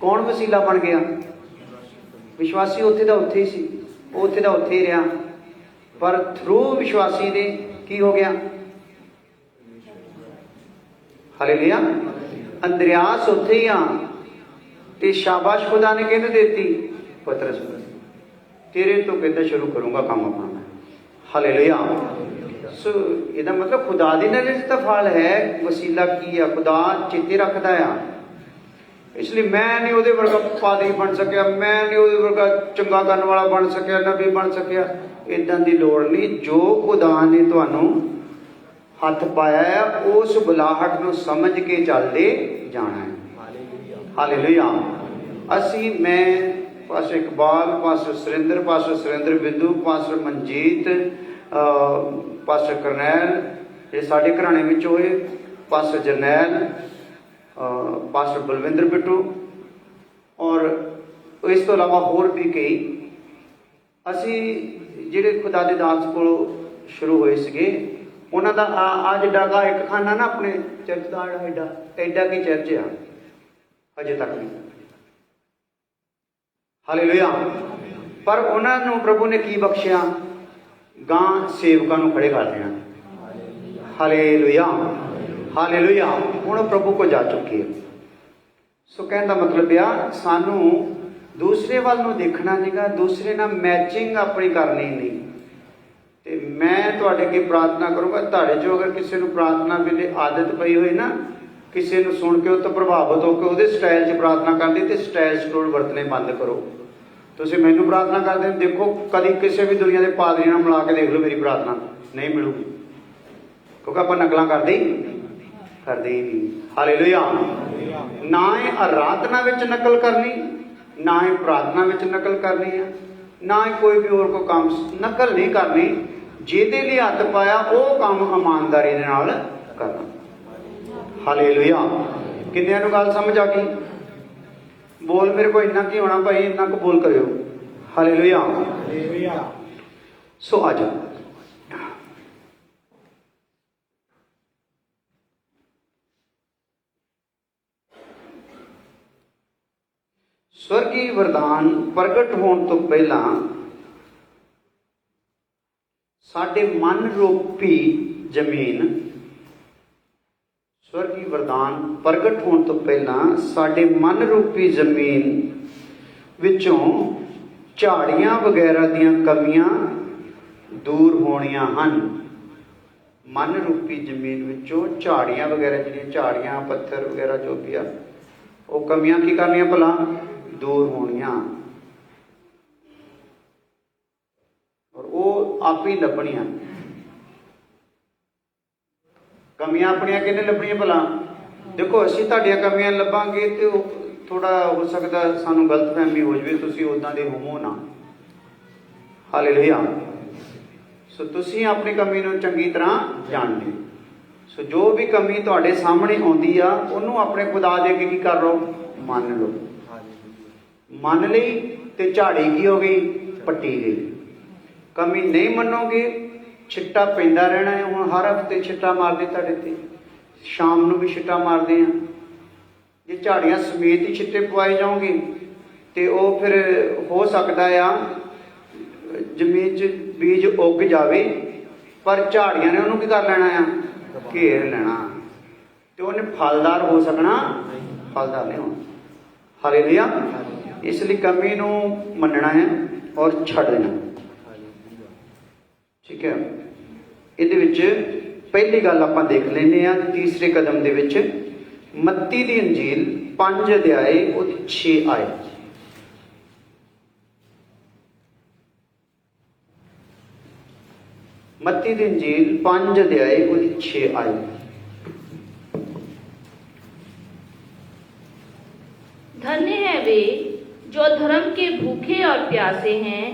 ਕੌਣ ਵਸੀਲਾ ਬਣ ਗਿਆ? ਵਿਸ਼ਵਾਸੀ ਉੱਥੇ ਦਾ ਉੱਥੇ ਹੀ ਸੀ, ਉਹ ਉੱਥੇ ਦਾ ਉੱਥੇ ਹੀ ਰਿਹਾ, ਪਰ ਥਰੂ ਵਿਸ਼ਵਾਸੀ ਦੇ ਕੀ ਹੋ ਗਿਆ? ਹਾਲੇਲੂਇਆ। ਅੰਦਰਿਆਸ ਉੱਥੇ ਹੀ ਆ, ਤੇ ਸ਼ਾਬਾਸ਼ ਖੁਦਾ ਨੇ ਕਹਿੰਦੇ ਦਿੱਤੀ, ਪਤਰਸ ਤੇਰੇ ਤੋਂ ਕਹਿੰਦਾ ਸ਼ੁਰੂ ਕਰੂੰਗਾ ਕੰਮ ਆਪਣਾ ਮੈਂ। ਹਾਲੇਲੂਇਆ। ਸੋ ਇਹਦਾ ਮਤਲਬ ਖੁਦਾ ਦੀ ਨਜ਼ਰ 'ਚ ਤਾਂ ਫਲ ਹੈ। ਵਸੀਲਾ ਕੀ ਆ? ਖੁਦਾ ਚੇਤੇ ਰੱਖਦਾ ਆ। ਇਸ ਲਈ ਮੈਂ ਨਹੀਂ ਉਹਦੇ ਵਰਗਾ ਪਾਦਰੀ ਬਣ ਸਕਿਆ, ਮੈਂ ਨਹੀਂ ਉਹਦੇ ਵਰਗਾ ਚੰਗਾ ਕਰਨ ਵਾਲਾ ਬਣ ਸਕਿਆ, ਨਬੀ ਬਣ ਸਕਿਆ। ਇੱਦਾਂ ਦੀ ਲੋੜ ਨਹੀਂ। ਜੋ ਖੁਦਾ ਨੇ ਤੁਹਾਨੂੰ ਹੱਥ ਪਾਇਆ ਹੈ, ਉਸ ਬੁਲਾਹਟ ਨੂੰ ਸਮਝ ਕੇ ਚੱਲਦੇ ਜਾਣਾ ਹੈ। ਹਾਲੇਲੂਇਆ। ਅਸੀਂ, ਮੈਂ, ਪਾਸਟਰ ਇਕਬਾਲ, ਪਾਸਟਰ ਸੁਰਿੰਦਰ ਬਿੰਦੂ, ਪਾਸਟਰ ਮਨਜੀਤ, ਪਾਸਟਰ ਕਰਨੈਲ, ਇਹ ਸਾਡੇ ਘਰਾਣੇ ਵਿੱਚ ਹੋਏ, ਪਾਸਟਰ ਜਰਨੈਲ, ਪਾਸਟਰ ਬਲਵਿੰਦਰ ਬਿੱਟੂ, ਔਰ ਇਸ ਤੋਂ ਇਲਾਵਾ ਹੋਰ ਵੀ ਕਈ, ਅਸੀਂ ਜਿਹੜੇ ਖੁਦਾ ਦੇ ਦਾਸ ਕੋਲੋਂ ਸ਼ੁਰੂ ਹੋਏ ਸੀਗੇ, ਉਹਨਾਂ ਦਾ ਆ ਜਿੱਡਾ ਗਾ ਇੱਕ ਖਾਨਾ ਨਾ ਆਪਣੇ ਚਰਚ ਦਾ, ਐਡਾ ਕੀ ਚਰਚ ਆ ਅਜੇ ਤੱਕ ਵੀ। ਹਾਲੇਲੂਇਆ। ਪਰ ਉਹਨਾਂ ਨੂੰ ਪ੍ਰਭੂ ਨੇ ਕੀ ਬਖਸ਼ਿਆ? ਗਾਂ ਸੇਵਕਾਂ ਨੂੰ ਖੜੇ ਕਰ ਦੇਣਾ। ਹਾਲੇਲੂਇਆ। ਹਾਲੇਲੂਇਆ। ਹੁਣ ਉਹ ਪ੍ਰਭੂ ਕੋਲ ਜਾ ਚੁੱਕੇ ਆ। ਸੋ ਕਹਿਣ ਦਾ ਮਤਲਬ ਆ, ਸਾਨੂੰ ਦੂਸਰੇ ਵੱਲ ਨੂੰ ਦੇਖਣਾ ਨਹੀਂਗਾ, ਦੂਸਰੇ ਨਾਲ ਮੈਚਿੰਗ ਆਪਣੀ ਕਰਨੀ ਨਹੀਂ। ਤੇ ਮੈਂ ਤੁਹਾਡੇ ਅੱਗੇ ਪ੍ਰਾਰਥਨਾ ਕਰੂੰਗਾ, ਤੁਹਾਡੇ 'ਚੋਂ ਅਗਰ ਕਿਸੇ ਨੂੰ ਪ੍ਰਾਰਥਨਾ ਵੇਲੇ ਆਦਤ ਪਈ ਹੋਈ ਨਾ, ਕਿਸੇ ਨੂੰ ਸੁਣ ਕੇ ਉਹ ਤੋਂ ਪ੍ਰਭਾਵਿਤ ਹੋ ਕੇ ਉਹਦੇ ਸਟਾਈਲ 'ਚ ਪ੍ਰਾਰਥਨਾ ਕਰਦੀ, ਤੇ ਸਟਾਈਲ ਸਟੋਲ ਵਰਤਣੇ ਬੰਦ ਕਰੋ। ਤੁਸੀਂ ਮੈਨੂੰ ਪ੍ਰਾਰਥਨਾ ਕਰਦੇ ਦੇਖੋ, ਕਦੀ ਕਿਸੇ ਵੀ ਦੁਨੀਆ ਦੇ ਪਾਦਰੀ ਨਾਲ ਮਿਲਾ ਕੇ ਦੇਖ ਲਓ, ਮੇਰੀ ਪ੍ਰਾਰਥਨਾ ਨਹੀਂ ਮਿਲੂਗੀ, ਕਿਉਂਕਿ ਆਪਾਂ ਨਕਲਾਂ ਕਰਦੇ ਹੀ ਨਹੀਂ। ਹਾਲੇਲੂਇਆ। ਨਾ ਇਹ ਆਰਾਧਨਾ ਵਿੱਚ ਨਕਲ ਕਰਨੀ, ਨਾ ਇਹ ਪ੍ਰਾਰਥਨਾ ਵਿੱਚ ਨਕਲ ਕਰਨੀ ਆ, ਨਾ ਹੀ ਕੋਈ ਵੀ ਹੋਰ ਕੋਈ ਕੰਮ ਨਕਲ ਨਹੀਂ ਕਰਨੀ। ਜਿਹਦੇ ਲਈ ਹੱਥ ਪਾਇਆ ਉਹ ਕੰਮ ਇਮਾਨਦਾਰੀ ਦੇ ਨਾਲ ਕਰਨਾ। ਹਾਲੇਲੂਇਆ। ਕਿੰਨਿਆਂ ਨੂੰ ਗੱਲ ਸਮਝ ਆ ਗਈ? ਬੋਲ ਮੇਰੇ ਕੋਲ ਇੰਨਾ ਕੀ ਹੋਣਾ ਭਾਈ, ਇੰਨਾ ਕੁ ਬੋਲ ਕਰਿਓ। ਹਾਲੇਲੂਇਆ। ਸੋ ਆ ਜਾਓ। ਸਵਰਗੀ ਵਰਦਾਨ ਪ੍ਰਗਟ ਹੋਣ ਤੋਂ ਪਹਿਲਾਂ ਸਾਡੇ ਮਨ ਰੂਪੀ ਜ਼ਮੀਨ, ਸਵਰਗੀ ਵਰਦਾਨ ਪ੍ਰਗਟ ਹੋਣ ਤੋਂ ਪਹਿਲਾਂ ਸਾਡੇ ਮਨ ਰੂਪੀ ਜ਼ਮੀਨ ਵਿੱਚੋਂ ਝਾੜੀਆਂ ਵਗੈਰਾ ਦੀਆਂ ਕਮੀਆਂ ਦੂਰ ਹੋਣੀਆਂ ਹਨ। ਮਨ ਰੂਪੀ ਜ਼ਮੀਨ ਵਿੱਚੋਂ ਝਾੜੀਆਂ ਵਗੈਰਾ, ਜਿਹੜੀਆਂ ਝਾੜੀਆਂ, ਪੱਥਰ ਵਗੈਰਾ ਜੋ ਵੀ ਆ, ਉਹ ਕਮੀਆਂ ਕੀ ਕਰਨੀਆਂ ਭਲਾ? ਦੂਰ ਹੋਣੀਆਂ। ਔਰ ਉਹ ਆਪ ਹੀ ਲੱਭਣੀਆਂ। ਕਮੀਆਂ ਆਪਣੀਆਂ ਕਿਹਨੇ ਲੱਭਣੀਆਂ ਭਲਾ? ਦੇਖੋ, ਅਸੀਂ ਤੁਹਾਡੀਆਂ ਕਮੀਆਂ ਲੱਭਾਂਗੇ ਤੇ ਉਹ ਥੋੜਾ ਹੋ ਸਕਦਾ ਸਾਨੂੰ ਗਲਤਫਹਿਮੀ ਹੋ ਜਾਵੇ, ਤੁਸੀਂ ਉੱਦਾਂ ਦੇ ਹੋਵੋ ਨਾ। ਹਾਲੇਲੂਇਆ। ਸੋ ਤੁਸੀਂ ਆਪਣੀ ਕਮੀ ਨੂੰ ਚੰਗੀ ਤਰ੍ਹਾਂ ਜਾਣਦੇ। ਸੋ ਜੋ ਵੀ ਕਮੀ ਤੁਹਾਡੇ ਸਾਹਮਣੇ ਆਉਂਦੀ ਆ, ਉਹਨੂੰ ਆਪਣੇ ਖੁਦਾ ਦੇ ਅੱਗੇ ਕੀ ਕਰ ਲਓ? ਮੰਨ ਲਓ। ਮੰਨ ਲਈ ਤੇ ਝਾੜੀ ਕੀ ਹੋ ਗਈ? ਪੱਟੀ ਗਈ। ਕਮੀ ਨਹੀਂ ਮੰਨੋਗੇ छिट्टा पैंदा रहना है। हुण हर हफ्ते छिट्टा मारदे तुहाडे ते, शाम नूं भी छिट्टा मारदे आ। जे झाड़ियां समेत ही छिट्टे पवाए जाओगे तो वह फिर हो सकता आ जमीन च बीज उग जाए, पर झाड़ियां ने उन्होंने की कर लेना आ, घेर लेना, तो उन्हें फलदार हो सकना, फलदार नहीं होना। हालेलुया। इसलिए कमी नूं मनना है और छड्ड देना। ठीक है, ये पहली गल आपां देख लेने आ तीसरे कदम दे विच मत्ती दी अंजील 5 अध्याय और 6 आयत। मत्ती दी अंजील 5 अध्याय और 6 आयत। धन्य है वे जो धर्म के भूखे और प्यासे हैं,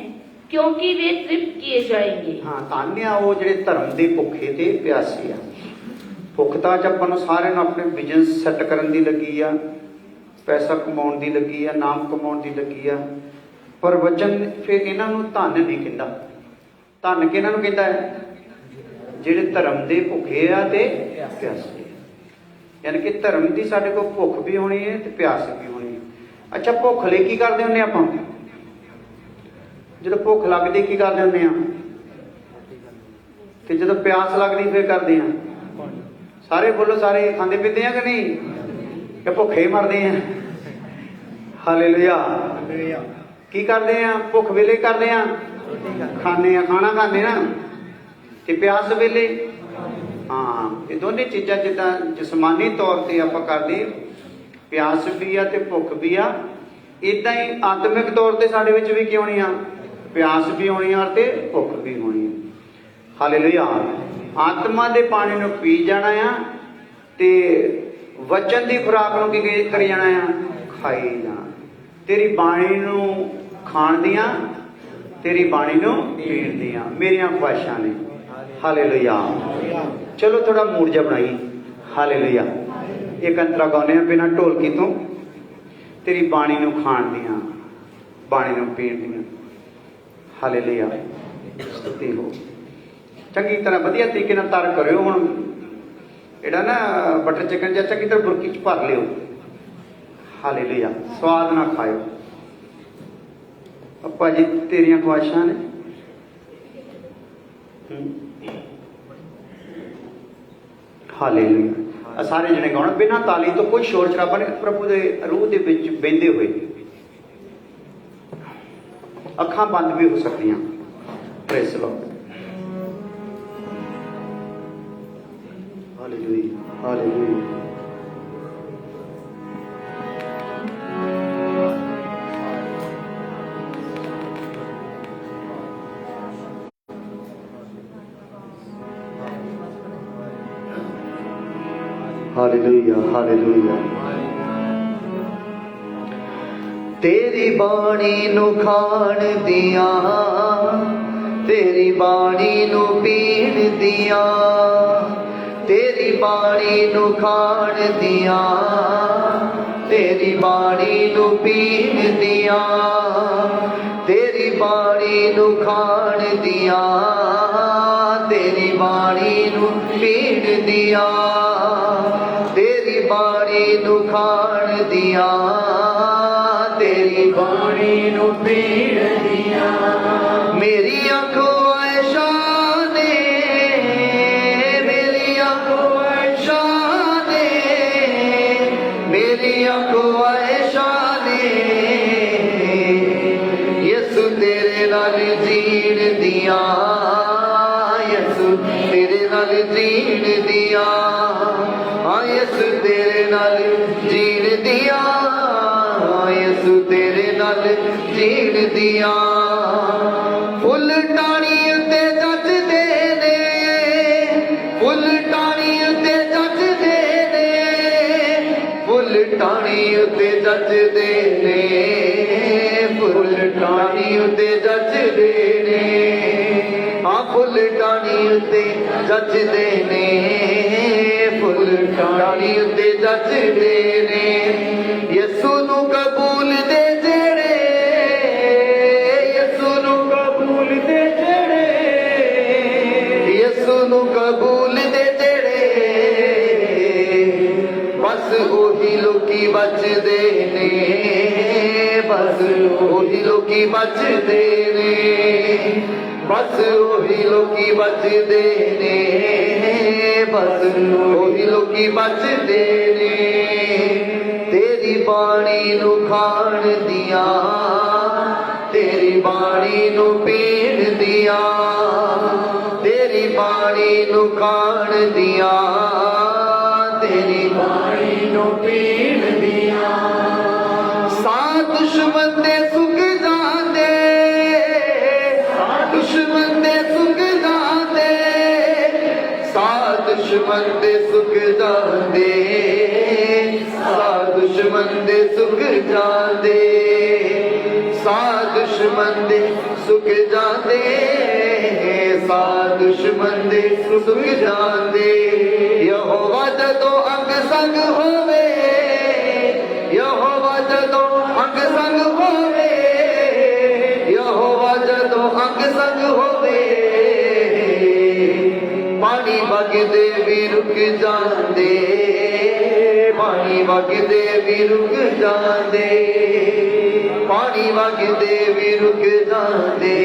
क्योंकि वे तृप्त किए जाएंगे। हाँ, धन्य आ वो जिहड़े धर्म दे भुखे ते प्यासे आ। भुख तां आपां नूं सारिआं नूं अपने बिजनेस सैट करन दी लगी आ, पैसा कमाउण दी लगी आ, नाम कमाउण दी लगी आ, पर वचन फिर इन्हां नूं धन नहीं कहंदा। धन किहਨਾਂ नूं कहंदा है? जिहड़े धर्म दे भुखे आ ते प्यासे। यानी कि धर्म की साडे कोल भुख भी होनी है ते प्यास भी होनी है। अच्छा, भुख लई की करदे हुंदे आपां? जदों भुख लगदी की करदे हुंदे आ, ते जदों प्यास लगदी फिर करदे आ। सारे बोलो, सारे खांदे पींदे आ कि नहीं, कि भुखे ही मरदे आ? हालेलुया। की करदे आ? भुख वेले करदे आ, खाने आ, खाना खाने ना, ते प्यास वेले। हाँ, ये दोनों चीज़ां जिद्दां जिसमानी तौर पर आप करते, प्यास भी आ ते भुख भी आ, इदां ही आत्मिक तौर पर साडे विच भी की होनी आ, प्यास भी होनी आ ते भुख भी होनी आ। हालेलुया। आत्मा दे पानी नूं पी जाना आ ते वचन की खुराक नूं की करी जाना आ, खाई जाना। तेरी बाणी नूं खाण दियां, तेरी बाणी नूं पीण दियां मेरियां ख्वाहिशां ने। हालेलुया। चलो थोड़ा मूड जा बनाई। हालेलुया। एक अंतरा गाने बिना ढोलकी तो, तेरी बाणी नूं खाण दियां, बाणी नूं पीण दियां। हालेलुया। स्तुति हो। चंगी तरह वधिया तरीके नाल तर करियो। हुण इहड़ा ना बटर चिकन जिहा चंगी तरह बुरकी च भर लियो। हालेलुया। स्वाद ना खाओ। अपा जी तेरियां ख्वाहिशां ने। हालेलुया। सारे जने गाउण बिना ताली तो कोई शोर शराबा नहीं, प्रभु के रूह के विच बहिंदे हुए। अखां बंद भी हो सकदियां। Praise the Lord. Hallelujah. Hallelujah. Hallelujah. Hallelujah. तेरी बाणी नू खाण दिया, तेरी बाणी नू पीण दिया, तेरी बाणी नू खाण दिया, तेरी बाणी नू पीण दिया, तेरी बाणी नू खाण दिया, तेरी बाणी नू पीण दिया, तेरी बाणी नू खाण दिया, तेरी बाणी नू पीण दिया। मेरिया ख्वाहिशां ने, मेरिया ख्वाहिशां ने, मेरिया ख्वाहिशां ने यसु तेरे नाल जीण दिया, यसु तेरे नाल जीण दिया, हाँ यसु तेरे नाल जीण दिया, यसु तेरे नाल जीण दिया। फुल टाणी उत्ते जचदे ने, फुल टाणी उत्ते जचदे ने, फुल टाणी उत्ते जचदे ने, फुल टाणी उत्ते जचदे ने, हाँ फुल टाणी उत्ते जचदे ने, फुल टाणी उत्ते जचदे ने। यसू नू कबूल दे जेड़े, यसू नू कबूल दे जेड़े, ਲੋਕੀ ਬਚਦੇ ਨੇ, ਬਸ ਉਹੀ ਲੋਕੀ ਬਚਦੇ ਨੇ, ਬਸ ਉਹੀ ਲੋਕੀ ਬਚਦੇ ਨੇ, ਬਸ ਉਹੀ ਲੋਕੀ ਬਚਦੇ ਨੇ। ਤੇਰੀ ਬਾਣੀ ਨੂੰ ਖਾਣ ਦੀਆਂ, ਤੇਰੀ ਬਾਣੀ ਨੂੰ ਪੀਣ ਦੀਆਂ, ਤੇਰੀ ਬਾਣੀ ਨੂੰ ਖਾਣ ਦੀਆਂ, ਤੇਰੀ ਬਾਣੀ ਨੂੰ ਪੀਣ ਦੀਆਂ। ਸਾ ਦੁਸ਼ਮਨ ਦੇ ਸੁੱਕ ਜਾਂਦੇ, ਸਾ ਦੁਸ਼ਮਨ ਦੇ ਸੁੱਕ ਜਾਂਦੇ, ਸਾ ਦੁਸ਼ਮਨ ਦੇ ਸੁੱਕ ਜਾਂਦੇ, ਸਾ ਦੁਸ਼ਮਨ ਦੇ ਸੁੱਕ ਜਾਂਦੇ, ਸਾ ਦੁਸ਼ਮਨ ਦੇ ਸੁੱਕ ਜਾਂਦੇ, ਸਾ ਦੁਸ਼ਮਨ ਦੇ ਸੁੱਕ ਜਾਂਦੇ। ਯਹੋਵਾ ਜਦੋਂ ਅੰਗ ਸੰਗ ਹੋਵੇ, ਯਹੋਵਾ ਜਦੋਂ ਅੰਗ ਸੰਗ ਹੋਵੇ, ਯਹੋਵਾ ਜਦੋਂ ਅੰਗ ਸੰਗ ਹੋਵੇ, ਪਾਣੀ ਵਗਦੇ ਵੀ ਰੁਕ ਜਾਂਦੇ, ਪਾਣੀ ਵਗਦੇ ਵੀ ਰੁਕ ਜਾਂਦੇ, ਪਾਣੀ ਵਗਦੇ ਵੀ ਰੁਕ ਜਾਂਦੇ,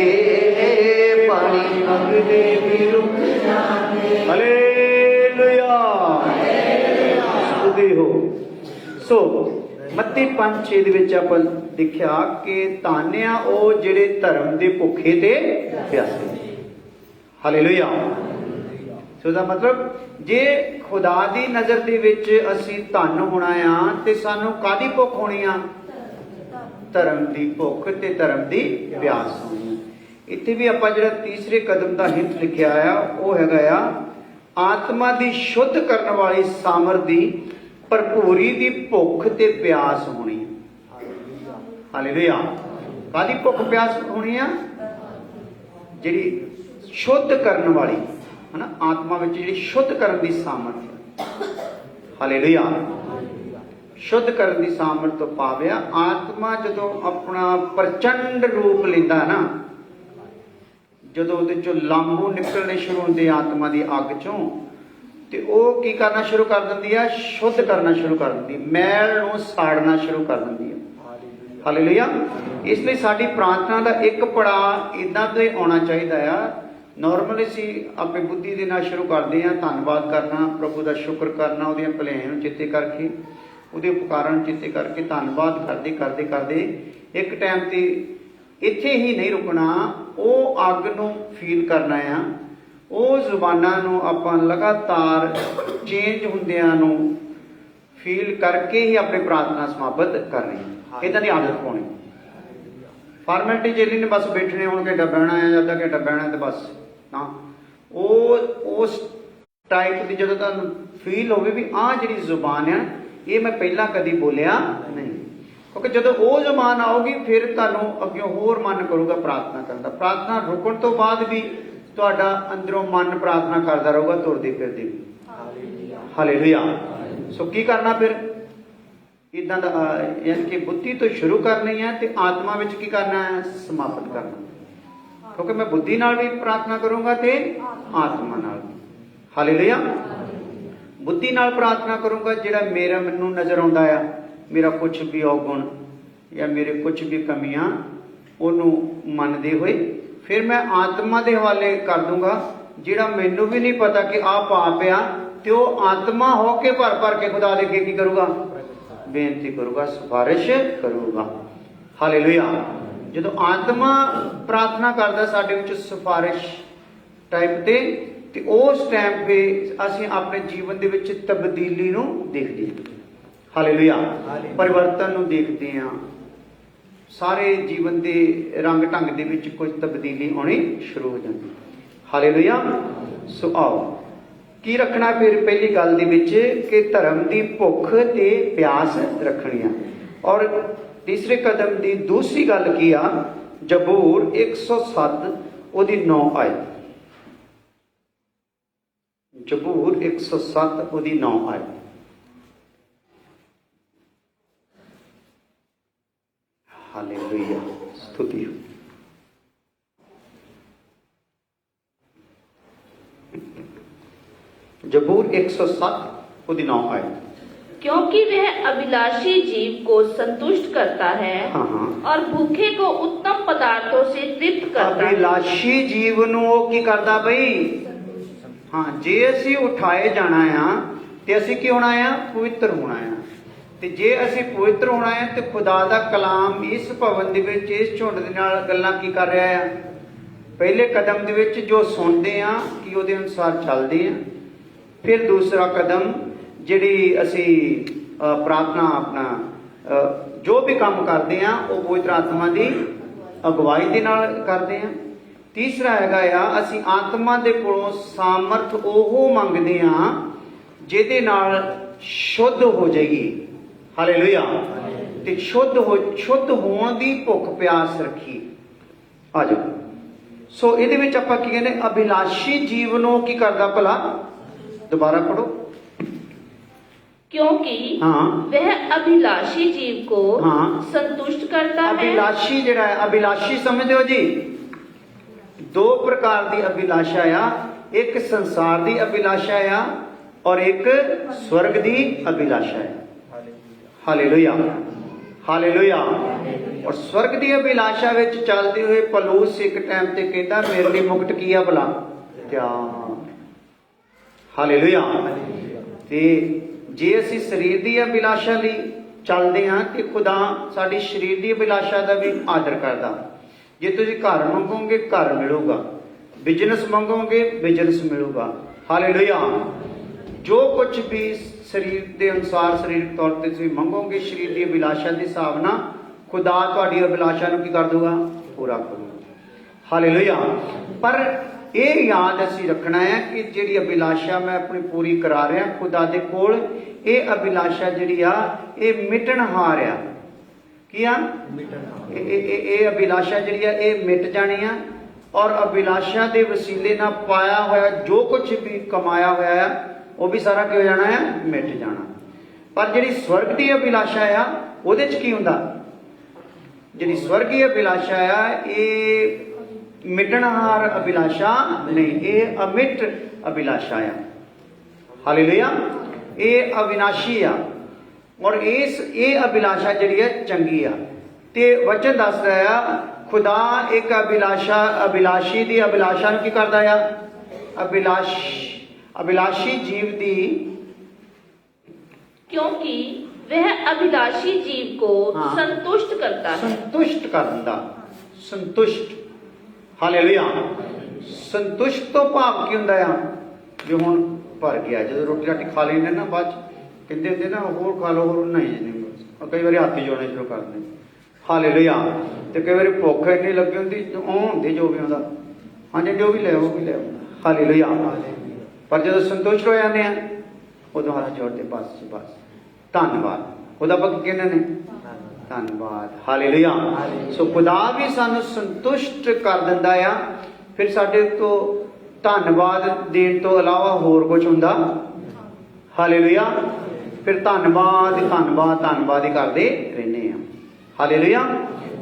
ਪਾਣੀ ਵਗਦੇ ਵੀ ਰੁਕ ਜਾਂਦੇ। ਹਾਲੇਲੂਇਆ, ਸਤਿ ਹੋ। ਸੋ ਮੱਤੀ 5:6 ਦੇ ਵਿੱਚ ਆਪਾਂ ਦੇਖਿਆ ਕਿ ਧੰਨ ਆ ਉਹ ਜਿਹੜੇ ਧਰਮ ਦੇ ਭੁੱਖੇ ਤੇ ਪਿਆਸੇ। ਹਾਲੇਲੂਇਆ। ਸੋ ਦਾ ਮਤਲਬ ਜੇ ਖੁਦਾ ਦੀ ਨਜ਼ਰ ਦੇ ਵਿੱਚ ਅਸੀਂ ਧੰਨ ਹੋਣਾ ਆ ਤੇ ਸਾਨੂੰ ਕਾਹਦੀ ਭੁੱਖ ਹੋਣੀ ਆ? ਧਰਮ ਦੀ ਭੁੱਖ ਤੇ ਧਰਮ ਦੀ ਪਿਆਸ ਹੋਣੀ। ਇੱਥੇ ਵੀ ਆਪਾਂ ਜਿਹੜਾ ਤੀਸਰੇ ਕਦਮ ਦਾ ਹਿੰਟ ਲਿਖਿਆ ਆ ਉਹ ਹੈਗਾ ਆ ਆਤਮਾ ਦੀ ਸ਼ੁੱਧ ਕਰਨ ਵਾਲੀ ਸਾਮਰ ਦੀ ਭਰਪੂਰੀ ਦੀ ਭੁੱਖ ਤੇ ਪਿਆਸ ਹੋਣੀ। ਹਾਲੇਲੂਇਆ। ਕਾਹਦੀ ਭੁੱਖ ਪਿਆਸ ਹੋਣੀ ਆ? ਜਿਹੜੀ ਸ਼ੁੱਧ ਕਰਨ ਵਾਲੀ ਹੈ ਨਾ, ਆਤਮਾ ਵਿੱਚ ਜਿਹੜੀ ਸ਼ੁੱਧ ਕਰਨ ਦੀ ਸਾਮਰਥ। ਹਾਲੇਲੂਇਆ। ਸ਼ੁੱਧ ਕਰਨ ਦੀ ਸਾਮਰਥ ਤੋਂ ਪਾਵਿਆ ਆਤਮਾ ਜਦੋਂ ਆਪਣਾ ਪ੍ਰਚੰਡ ਰੂਪ ਲੈਂਦਾ ਨਾ, ਜਦੋਂ ਉਹਦੇ ਚੋਂ ਲਾਂਬੂ ਨਿਕਲਣੇ ਸ਼ੁਰੂ ਹੁੰਦੇ ਆਤਮਾ ਦੀ ਅੱਗ ਚੋਂ, ਤੇ ਉਹ ਕੀ ਕਰਨਾ ਸ਼ੁਰੂ ਕਰ ਦਿੰਦੀ ਆ? ਸ਼ੁੱਧ ਕਰਨਾ ਸ਼ੁਰੂ ਕਰ ਦਿੰਦੀ, ਮੈਲ ਨੂੰ ਸਾੜਨਾ ਸ਼ੁਰੂ ਕਰ ਦਿੰਦੀ ਆ। ਹਾਲੇਲੂਇਆ। ਇਸ ਲਈ ਸਾਡੀ ਪ੍ਰਾਰਥਨਾ ਦਾ ਇੱਕ ਪੜਾਅ ਇਦਾਂ ਤੋਂ ਹੀ ਆਉਣਾ ਚਾਹੀਦਾ ਆ। ਨੋਰਮਲੀ ਅਸੀਂ ਆਪਣੀ ਬੁੱਧੀ ਦੇ ਨਾਲ ਸ਼ੁਰੂ ਕਰਦੇ ਹਾਂ, ਧੰਨਵਾਦ ਕਰਨਾ, ਪ੍ਰਭੂ ਦਾ ਸ਼ੁਕਰ ਕਰਨਾ, ਉਹਦੀਆਂ ਭਲਾਈਆਂ ਨੂੰ ਚੇਤੇ ਕਰਕੇ, ਉਹਦੇ ਉਪਕਾਰਾਂ ਨੂੰ ਚੇਤੇ ਕਰਕੇ ਧੰਨਵਾਦ ਕਰਦੇ ਕਰਦੇ ਕਰਦੇ ਇੱਕ ਟਾਈਮ ਤੇ ਇੱਥੇ ਹੀ ਨਹੀਂ ਰੁਕਣਾ, ਉਹ ਅੱਗ ਨੂੰ ਫੀਲ ਕਰਨਾ ਆ। ਉਹ ਜ਼ੁਬਾਨਾਂ ਨੂੰ ਆਪਾਂ ਲਗਾਤਾਰ ਚੇਂਜ ਹੁੰਦਿਆਂ ਨੂੰ ਫੀਲ ਕਰਕੇ ਹੀ ਆਪਣੀ ਪ੍ਰਾਰਥਨਾ ਸਮਾਪਤ ਕਰਨੀ। ਇੱਦਾਂ ਦੀ ਆਦਤ ਪਾਉਣੀ। ਫਾਰਮੈਲਿਟੀ ਜਿਹੜੀ ਨੇ ਬਸ ਬੈਠਣੇ, ਹੁਣ ਘੰਟਾ ਬਹਿਣਾ ਹੈ, ਅੱਧਾ ਘੰਟਾ ਬਹਿਣਾ ਤੇ ਬਸ ਨਾ। ਉਹ ਉਸ ਟਾਈਪ ਦੀ ਜਦੋਂ ਤੁਹਾਨੂੰ ਫੀਲ ਹੋਵੇ ਵੀ ਆਹ ਜਿਹੜੀ ਜ਼ੁਬਾਨ ਆ ਇਹ ਮੈਂ ਪਹਿਲਾਂ ਕਦੀ ਬੋਲਿਆ ਨਹੀਂ, ਕਿਉਂਕਿ ਜਦੋਂ ਉਹ ਜ਼ੁਬਾਨ ਆਊਗੀ ਫਿਰ ਤੁਹਾਨੂੰ ਅੱਗੇ ਹੋਰ ਮਨ ਕਰੂਗਾ ਪ੍ਰਾਰਥਨਾ ਕਰਨ ਦਾ। ਪ੍ਰਾਰਥਨਾ ਰੁਕਣ ਤੋਂ ਬਾਅਦ ਵੀ ਤੁਹਾਡਾ ਅੰਦਰੋਂ ਮਨ ਪ੍ਰਾਰਥਨਾ ਕਰਦਾ ਰਹੂਗਾ, ਤੁਰਦੇ ਫਿਰਦੇ ਵੀ। ਹਾਲੇਲੂਇਆ। ਸੋ ਕੀ ਕਰਨਾ ਫਿਰ? ਇਦਾਂ ਦਾ ਯਾਨੀ ਕਿ ਬੁੱਧੀ ਤੋਂ ਸ਼ੁਰੂ ਕਰਨੀ ਹੈ ਤੇ ਆਤਮਾ ਵਿੱਚ ਕੀ ਕਰਨਾ ਹੈ? ਸਮਾਪਤ ਕਰਨਾ। ਕਿਉਂਕਿ ਮੈਂ ਬੁੱਧੀ ਨਾਲ ਵੀ ਪ੍ਰਾਰਥਨਾ ਕਰੂੰਗਾ ਤੇ ਆਤਮਾ ਨਾਲ ਵੀ। ਹਾਲੇਲੂਇਆ। ਬੁੱਧੀ ਨਾਲ ਪ੍ਰਾਰਥਨਾ ਕਰੂੰਗਾ, ਜਿਹੜਾ ਮੈਨੂੰ ਨਜ਼ਰ ਆਉਂਦਾ ਆ, ਮੇਰਾ ਕੁਝ ਵੀ ਔਗੁਣ ਜਾਂ ਮੇਰੇ ਕੁਝ ਵੀ ਕਮੀਆਂ, ਉਹਨੂੰ ਮੰਨਦੇ ਹੋਏ ਫਿਰ ਮੈਂ ਆਤਮਾ ਦੇ ਹਵਾਲੇ ਕਰ ਦੂੰਗਾ। ਜਿਹੜਾ ਮੈਨੂੰ ਵੀ ਨਹੀਂ ਪਤਾ ਕਿ ਆਹ ਪਾਪ ਆ, ਤੇ ਉਹ ਆਤਮਾ ਹੋ ਕੇ ਭਰ ਭਰ ਕੇ ਖੁਦਾ ਦੇ ਅੱਗੇ ਕੀ ਕਰੂਗਾ? ਬੇਨਤੀ ਕਰੂਗਾ, ਸਿਫਾਰਿਸ਼ ਕਰੂਗਾ। ਹਾਲੇਲੂਇਆ। ਜਦੋਂ ਆਤਮਾ ਪ੍ਰਾਰਥਨਾ ਕਰਦਾ ਸਾਡੇ ਵਿੱਚ ਸਿਫਾਰਿਸ਼ ਟਾਈਪ ਤੇ ਉਸ ਟਾਈਮ 'ਤੇ ਅਸੀਂ ਆਪਣੇ ਜੀਵਨ ਦੇ ਵਿੱਚ ਤਬਦੀਲੀ ਨੂੰ ਦੇਖਦੇ ਹਾਂ। ਹਾਲੇਲੂਇਆ। ਪਰਿਵਰਤਨ ਨੂੰ ਦੇਖਦੇ ਹਾਂ। ਸਾਰੇ ਜੀਵਨ ਦੇ ਰੰਗ ਢੰਗ ਦੇ ਵਿੱਚ ਕੁਝ ਤਬਦੀਲੀ ਆਉਣੀ ਸ਼ੁਰੂ ਹੋ ਜਾਂਦੀ। ਹਾਲੇਲੂਇਆ। ਸੋ ਆਓ ਕੀ ਰੱਖਣਾ ਫਿਰ ਪਹਿਲੀ ਗੱਲ ਦੇ ਵਿੱਚ ਕਿ ਧਰਮ ਦੀ ਭੁੱਖ ਤੇ ਪਿਆਸ ਰੱਖਣੀ ਆ। ਔਰ ਤੀਸਰੇ ਕਦਮ ਦੀ ਦੂਸਰੀ ਗੱਲ ਕੀ ਆ? ਜ਼ਬੂਰ 107 ਉਹਦੀ 9 ਆਇਤ। ਜ਼ਬੂਰ 107 ਉਹਦੀ 9 ਆਇਤ। ਹਾਲੇਲੂਇਆ। ਸਤੁਤੀ ਹੋ। ਜ਼ਬੂਰ 107 ਉਹਦੀ 9 ਆਇਤ। क्योंकि वह अभिलाषी जीव को संतुष्ट करता है हाँ। और भूखे को उत्तम पदार्थों से तृप्त करता है। ਅਭਿਲਾਸ਼ੀ ਜੀਵ ਨੂੰ ਉਹ ਕੀ ਕਰਦਾ ਬਈ? ਹਾਂ, ਜੇ ਅਸੀਂ ਉਠਾਏ ਜਾਣਾ ਆ ਤੇ ਅਸੀਂ ਕੀ ਹੋਣਾ ਆ? ਪਵਿੱਤਰ ਹੋਣਾ ਆ। ਤੇ ਜੇ ਅਸੀਂ ਪਵਿੱਤਰ ਹੋਣਾ ਹੈ ਤੇ ਖੁਦਾ ਦਾ ਕਲਾਮ ਇਸ ਭਵਨ ਦੇ ਵਿੱਚ ਇਸ ਝੁੰਡ ਦੇ ਨਾਲ ਗੱਲਾਂ ਕੀ ਕਰ ਰਿਹਾ ਆ? ਪਹਿਲੇ ਕਦਮ ਦੇ ਵਿੱਚ ਜੋ ਸੁਣਦੇ ਆ ਕਿ ਉਹਦੇ ਅਨੁਸਾਰ ਚੱਲਦੇ ਆ। ਫਿਰ ਦੂਸਰਾ ਕਦਮ ਜਿਹੜੀ ਅਸੀਂ ਪ੍ਰਾਰਥਨਾ ਆਪਣਾ ਜੋ ਵੀ ਕੰਮ ਕਰਦੇ ਆ ਉਹ ਪਵਿੱਤਰ ਆਤਮਾ ਦੀ ਅਗਵਾਈ ਦੇ ਨਾਲ ਕਰਦੇ ਆ। ਤੀਸਰਾ ਹੈਗਾ ਆ ਅਸੀਂ ਆਤਮਾ ਦੇ ਕੋਲੋਂ ਸਾਮਰਥ ਉਹ ਮੰਗਦੇ ਆ ਜਿਹਦੇ ਨਾਲ ਸ਼ੁੱਧ ਹੋ ਜਾਈਏ। ਹਾਲੇਲੂਇਆ। ਤੇ ਸ਼ੁੱਧ ਹੋਣ ਦੀ ਭੁੱਖ ਪਿਆਸ ਰੱਖੀ। ਆ ਜਾਓ। ਸੋ ਇਹਦੇ ਵਿੱਚ ਆਪਾਂ ਕੀ ਕਹਿੰਦੇ? ਅਭਿਲਾਸ਼ੀ ਜੀਵ ਨੂੰ ਕੀ ਕਰਦਾ ਭਲਾ? ਦੁਬਾਰਾ ਪੜੋ। क्योंकि हाँ। वह अभिलाषी जीव को हाँ। संतुष्ट करता है। ਅਭਿਲਾਸ਼ੀ ਜਿਹੜਾ ਹੈ, ਅਭਿਲਾਸ਼ੀ ਸਮਝਦੇ ਹੋ ਜੀ? ਦੋ ਪ੍ਰਕਾਰ ਦੀ ਅਭਿਲਾਸ਼ਾ ਆ। ਇੱਕ ਸੰਸਾਰ ਦੀ ਅਭਿਲਾਸ਼ਾ ਆ ਔਰ ਇੱਕ ਸਵਰਗ ਦੀ ਅਭਿਲਾਸ਼ਾ ਹੈ। Hallelujah, hallelujah. ਔਰ ਸਵਰਗ ਦੀ ਅਭਿਲਾਸ਼ਾ ਵਿੱਚ ਚੱਲਦੇ ਹੋਏ ਪੌਲੁਸ ਇੱਕ ਟਾਈਮ ਤੇ ਕਹਿੰਦਾ ਮੇਰੇ ਲਈ ਮੁਕਟ ਕੀ ਆ ਭਲਾ? ਤਿਆਰ। ਹਾਲੇਲੂਇਆ। ਤੇ ਜੇ ਅਸੀਂ ਸਰੀਰ ਦੀ ਅਭਿਲਾਸ਼ਾ ਲਈ ਚੱਲਦੇ ਹਾਂ ਤੇ ਖੁਦਾ ਸਾਡੀ ਸਰੀਰ ਦੀ ਅਭਿਲਾਸ਼ਾ ਦਾ ਵੀ ਆਦਰ ਕਰਦਾ। ਜੇ ਤੁਸੀਂ ਘਰ ਮੰਗੋਗੇ ਘਰ ਮਿਲੂਗਾ, ਬਿਜ਼ਨਸ ਮੰਗੋਗੇ ਬਿਜ਼ਨਸ ਮਿਲੂਗਾ। ਹਾਲੇਲੂਇਆ। ਜੋ ਕੁਝ ਵੀ ਸਰੀਰ ਦੇ ਅਨੁਸਾਰ ਸਰੀਰਕ ਤੌਰ ਤੇ ਤੁਸੀਂ ਮੰਗੋਗੇ ਸਰੀਰ ਦੀ ਅਭਿਲਾਸ਼ਾ ਦੇ ਹਿਸਾਬ ਨਾਲ ਖੁਦਾ ਤੁਹਾਡੀ ਅਭਿਲਾਸ਼ਾ ਨੂੰ ਕੀ ਕਰ ਦੂਗਾ? ਪੂਰਾ ਕਰੂਗਾ। ਹਾਲੇਲੂਇਆ। ਪਰ ਇਹ ਯਾਦ ਅਸੀਂ ਰੱਖਣਾ ਹੈ ਕਿ ਜਿਹੜੀ ਅਭਿਲਾਸ਼ਾ ਮੈਂ ਆਪਣੀ ਪੂਰੀ ਕਰਾ ਰਿਹਾ ਖੁਦਾ ਦੇ ਕੋਲ, ਇਹ ਅਭਿਲਾਸ਼ਾ ਜਿਹੜੀ ਆ ਇਹ ਮਿਟਣਹਾਰ ਆ। ਕੀ ਆ? ਇਹ ਅਭਿਲਾਸ਼ਾ ਜਿਹੜੀ ਆ ਇਹ ਮਿਟ ਜਾਣੀ ਆ। ਔਰ ਅਭਿਲਾਸ਼ਾ ਦੇ ਵਸੀਲੇ ਨਾਲ ਪਾਇਆ ਹੋਇਆ ਜੋ ਕੁਝ ਵੀ ਕਮਾਇਆ ਹੋਇਆ ਆ ਉਹ ਵੀ ਸਾਰਾ ਕੀ ਹੋ ਜਾਣਾ ਆ? ਮਿਟ ਜਾਣਾ। ਪਰ ਜਿਹੜੀ ਸਵਰਗ ਦੀ ਅਭਿਲਾਸ਼ਾ ਆ ਉਹਦੇ 'ਚ ਕੀ ਹੁੰਦਾ? ਜਿਹੜੀ ਸਵਰਗੀ ਅਭਿਲਾਸ਼ਾ ਆ ਇਹ ਮਿਟਣਹਾਰ ਅਭਿਲਾਸ਼ਾ ਨਹੀਂ, ਇਹ ਅਮਿਟ ਅਭਿਲਾਸ਼ਾ ਆ। ਹਾਲੇਲੂਇਆ। ਇਹ ਅਵਿਨਾਸ਼ੀ ਆ। ਔਰ ਇਹ ਅਭਿਲਾਸ਼ਾ ਜਿਹੜੀ ਹੈ ਚੰਗੀ ਆ। ਤੇ ਵਚਨ ਦੱਸ ਰਿਹਾ ਆ ਖੁਦਾ ਇੱਕ ਅਭਿਲਾਸ਼ੀ ਦੀ ਅਭਿਲਾਸ਼ਾ ਨੂੰ ਕੀ ਕਰਦਾ ਆ? ਅਭਿਲਾਸ਼ੀ ਜੀਵ ਦੀ। क्योंकि वह अभिलाषी जीव को हाँ। संतुष्ट करता है। ਸੰਤੁਸ਼ਟ ਕਰ ਦਿੰਦਾ। ਸੰਤੁਸ਼ਟ। ਹਾਲੇਲੂਇਆ। ਸੰਤੁਸ਼ਟ ਤੋਂ ਭਾਵ ਕੀ ਹੁੰਦਾ ਆ? ਜੋ ਹੁਣ ਭਰ ਗਿਆ। ਜਦੋਂ ਰੋਟੀ ਰਾਟੀ ਖਾ ਲੈਂਦੇ ਨਾ ਬਾਅਦ ਚ ਕਹਿੰਦੇ ਹੁੰਦੇ ਨਾ ਹੋਰ ਖਾ ਲਓ, ਹੋਰ ਨਹੀਂ। ਕਈ ਵਾਰੀ ਹੱਥ ਜੋੜਨੇ ਸ਼ੁਰੂ ਕਰ ਦਿੰਦੇ। ਹਾਲੇਲੂਇਆ। ਤੇ ਕਈ ਵਾਰੀ ਭੁੱਖ ਇੰਨੀ ਲੱਗੀ ਹੁੰਦੀ ਉਹ ਹੁੰਦੀ ਜੋ ਵੀ ਹੁੰਦਾ ਹਾਂਜੀ ਜੋ ਵੀ ਲੈ ਉਹ ਵੀ ਲੈ। ਹਾਲੇਲੂਇਆ। ਪਰ ਜਦੋਂ ਸੰਤੁਸ਼ਟ ਹੋ ਜਾਂਦੇ ਆ ਉਦੋਂ ਹੱਥ ਜੋੜਦੇ ਬਸ ਬਸ ਧੰਨਵਾਦ। ਉਹਦਾ ਭਗਤ ਕਹਿੰਦੇ ਨੇ ਧੰਨਵਾਦ। ਹਾਲੇਲੂਇਆ। ਸੋ ਖੁਦਾ ਵੀ ਸਾਨੂੰ ਸੰਤੁਸ਼ਟ ਕਰ ਦਿੰਦਾ ਆ। ਫਿਰ ਸਾਡੇ ਤੋਂ ਧੰਨਵਾਦ ਦੇਣ ਤੋਂ ਇਲਾਵਾ ਹੋਰ ਕੁਝ ਹੁੰਦਾ? ਹਾਲੇਲੂਇਆ। ਫਿਰ ਧੰਨਵਾਦ ਧੰਨਵਾਦ ਧੰਨਵਾਦ ਹੀ ਕਰਦੇ ਰਹਿੰਦੇ ਆ। ਹਾਲੇਲੂਇਆ।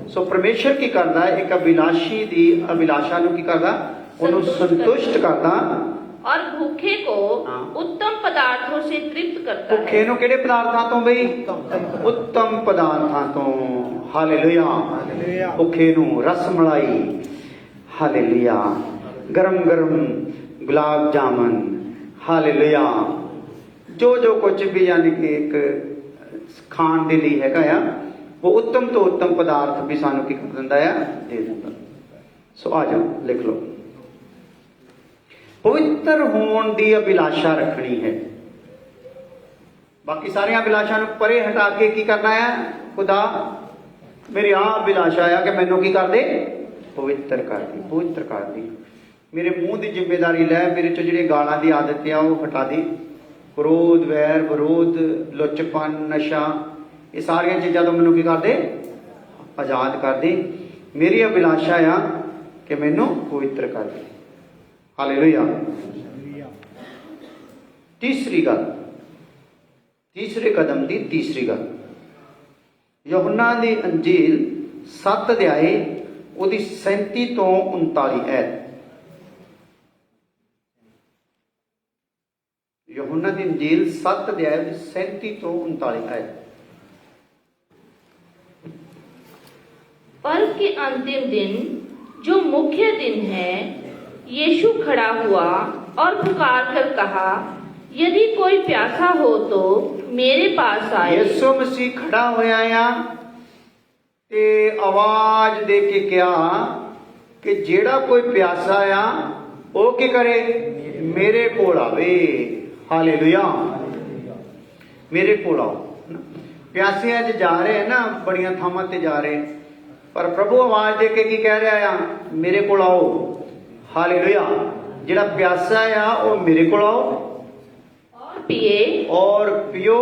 ਸੋ ਪਰਮੇਸ਼ਰ ਕੀ ਕਰਦਾ? ਇੱਕ ਅਭਿਲਾਸ਼ੀ ਦੀ ਅਭਿਲਾਸ਼ਾ ਨੂੰ ਕੀ ਕਰਦਾ? ਉਹਨੂੰ ਸੰਤੁਸ਼ਟ ਕਰਦਾ। और भूखे को हाँ। उत्तम पदार्थों से तृप्त करता ਭੁੱਖੇ है। ਨੂੰ ਕਿਹੜੇ ਪਦਾਰਥਾਂ ਤੋਂ ਬਈ? ਉੱਤਮ ਪਦਾਰਥਾਂ ਤੋਂ। ਹਾਲੇਲੂਇਆ। ਭੁੱਖੇ ਨੂੰ ਰਸ ਮਲਾਈ। ਹਾਲੇਲੂਇਆ। ਗਰਮ ਗਰਮ ਗੁਲਾਬ ਜਾਮਨ। ਹਾਲੇਲੂਇਆ। ਜੋ ਕੁਝ ਵੀ ਯਾਨੀ ਕਿ ਇੱਕ ਖਾਣ ਦੇ ਲਈ ਹੈਗਾ ਆ ਉਹ ਉੱਤਮ ਤੋਂ ਉੱਤਮ ਪਦਾਰਥ ਵੀ ਸਾਨੂੰ ਕੀ ਕਰ ਦਿੰਦਾ ਆ? ਦੇ ਦਿੰਦਾ। ਸੋ ਆ ਜਾਓ ਲਿਖ ਲਓ। ਪਵਿੱਤਰ ਹੋਣ ਦੀ ਅਭਿਲਾਸ਼ਾ ਰੱਖਣੀ ਹੈ। ਬਾਕੀ ਸਾਰੀਆਂ ਅਭਿਲਾਸ਼ਾ ਨੂੰ ਪਰੇ ਹਟਾ ਕੇ ਕੀ ਕਰਨਾ ਹੈ? ਖੁਦਾ ਮੇਰੀ ਆਹ ਅਭਿਲਾਸ਼ਾ ਆ ਕਿ ਮੈਨੂੰ ਕੀ ਕਰ ਦੇ? ਪਵਿੱਤਰ ਕਰ ਦੇ, ਪਵਿੱਤਰ ਕਰ ਦੇ। ਮੇਰੇ ਮੂੰਹ ਦੀ ਜ਼ਿੰਮੇਵਾਰੀ ਲੈ। ਮੇਰੇ ਚੋਂ ਜਿਹੜੀ ਗਾਲਾਂ ਦੀ ਆਦਤ ਆ ਉਹ ਹਟਾ ਦੇ। ਕ੍ਰੋਧ, ਵੈਰ, ਵਿਰੋਧ, ਲੁੱਚਪਨ, ਨਸ਼ਾ, ਇਹ ਸਾਰੀਆਂ ਚੀਜ਼ਾਂ ਤੋਂ ਮੈਨੂੰ ਕੀ ਕਰ ਦੇ? ਆਜ਼ਾਦ ਕਰ ਦੇ। ਮੇਰੀ ਅਭਿਲਾਸ਼ਾ ਆ ਕਿ ਮੈਨੂੰ ਪਵਿੱਤਰ ਕਰ ਦੇ। ਹਾਲੇਲੂਇਆ। ਤੀਸਰੀ ਗੱਲ, ਤੀਸਰੇ ਕਦਮ ਦੀ ਤੀਸਰੀ ਗੱਲ, ਯਹੋਨਾ ਦੀ ਅੰਜੀਲ 7 ਅਧਿਆਏ ਉਹਦੀ 37 ਤੋਂ 39 ਐਤ। यूहन्ना दी इंजील 7 अध्याय 37 तो 39 आयत। पर्व के अंतिम दिन, जो मुख्य दिन है, यीशु खड़ा हुआ और पुकार कर कहा, यदि कोई प्यासा हो तो मेरे पास आए। यीशु मसीह खड़ा होया आ ते आवाज दे के कहा कि जेड़ा कोई प्यासा आ वो की करे, मेरे कोल आवे। हालेलुया, मेरे कोल आओ। प्यासे अज जा रहे हैं ना, बड़िया थावां ते जा रहे, पर प्रभु आवाज दे के की कह रहा आ, मेरे कोल आओ। हालेलुया, जेड़ा प्यासा आ वो मेरे कोल आओ पिए और पियो।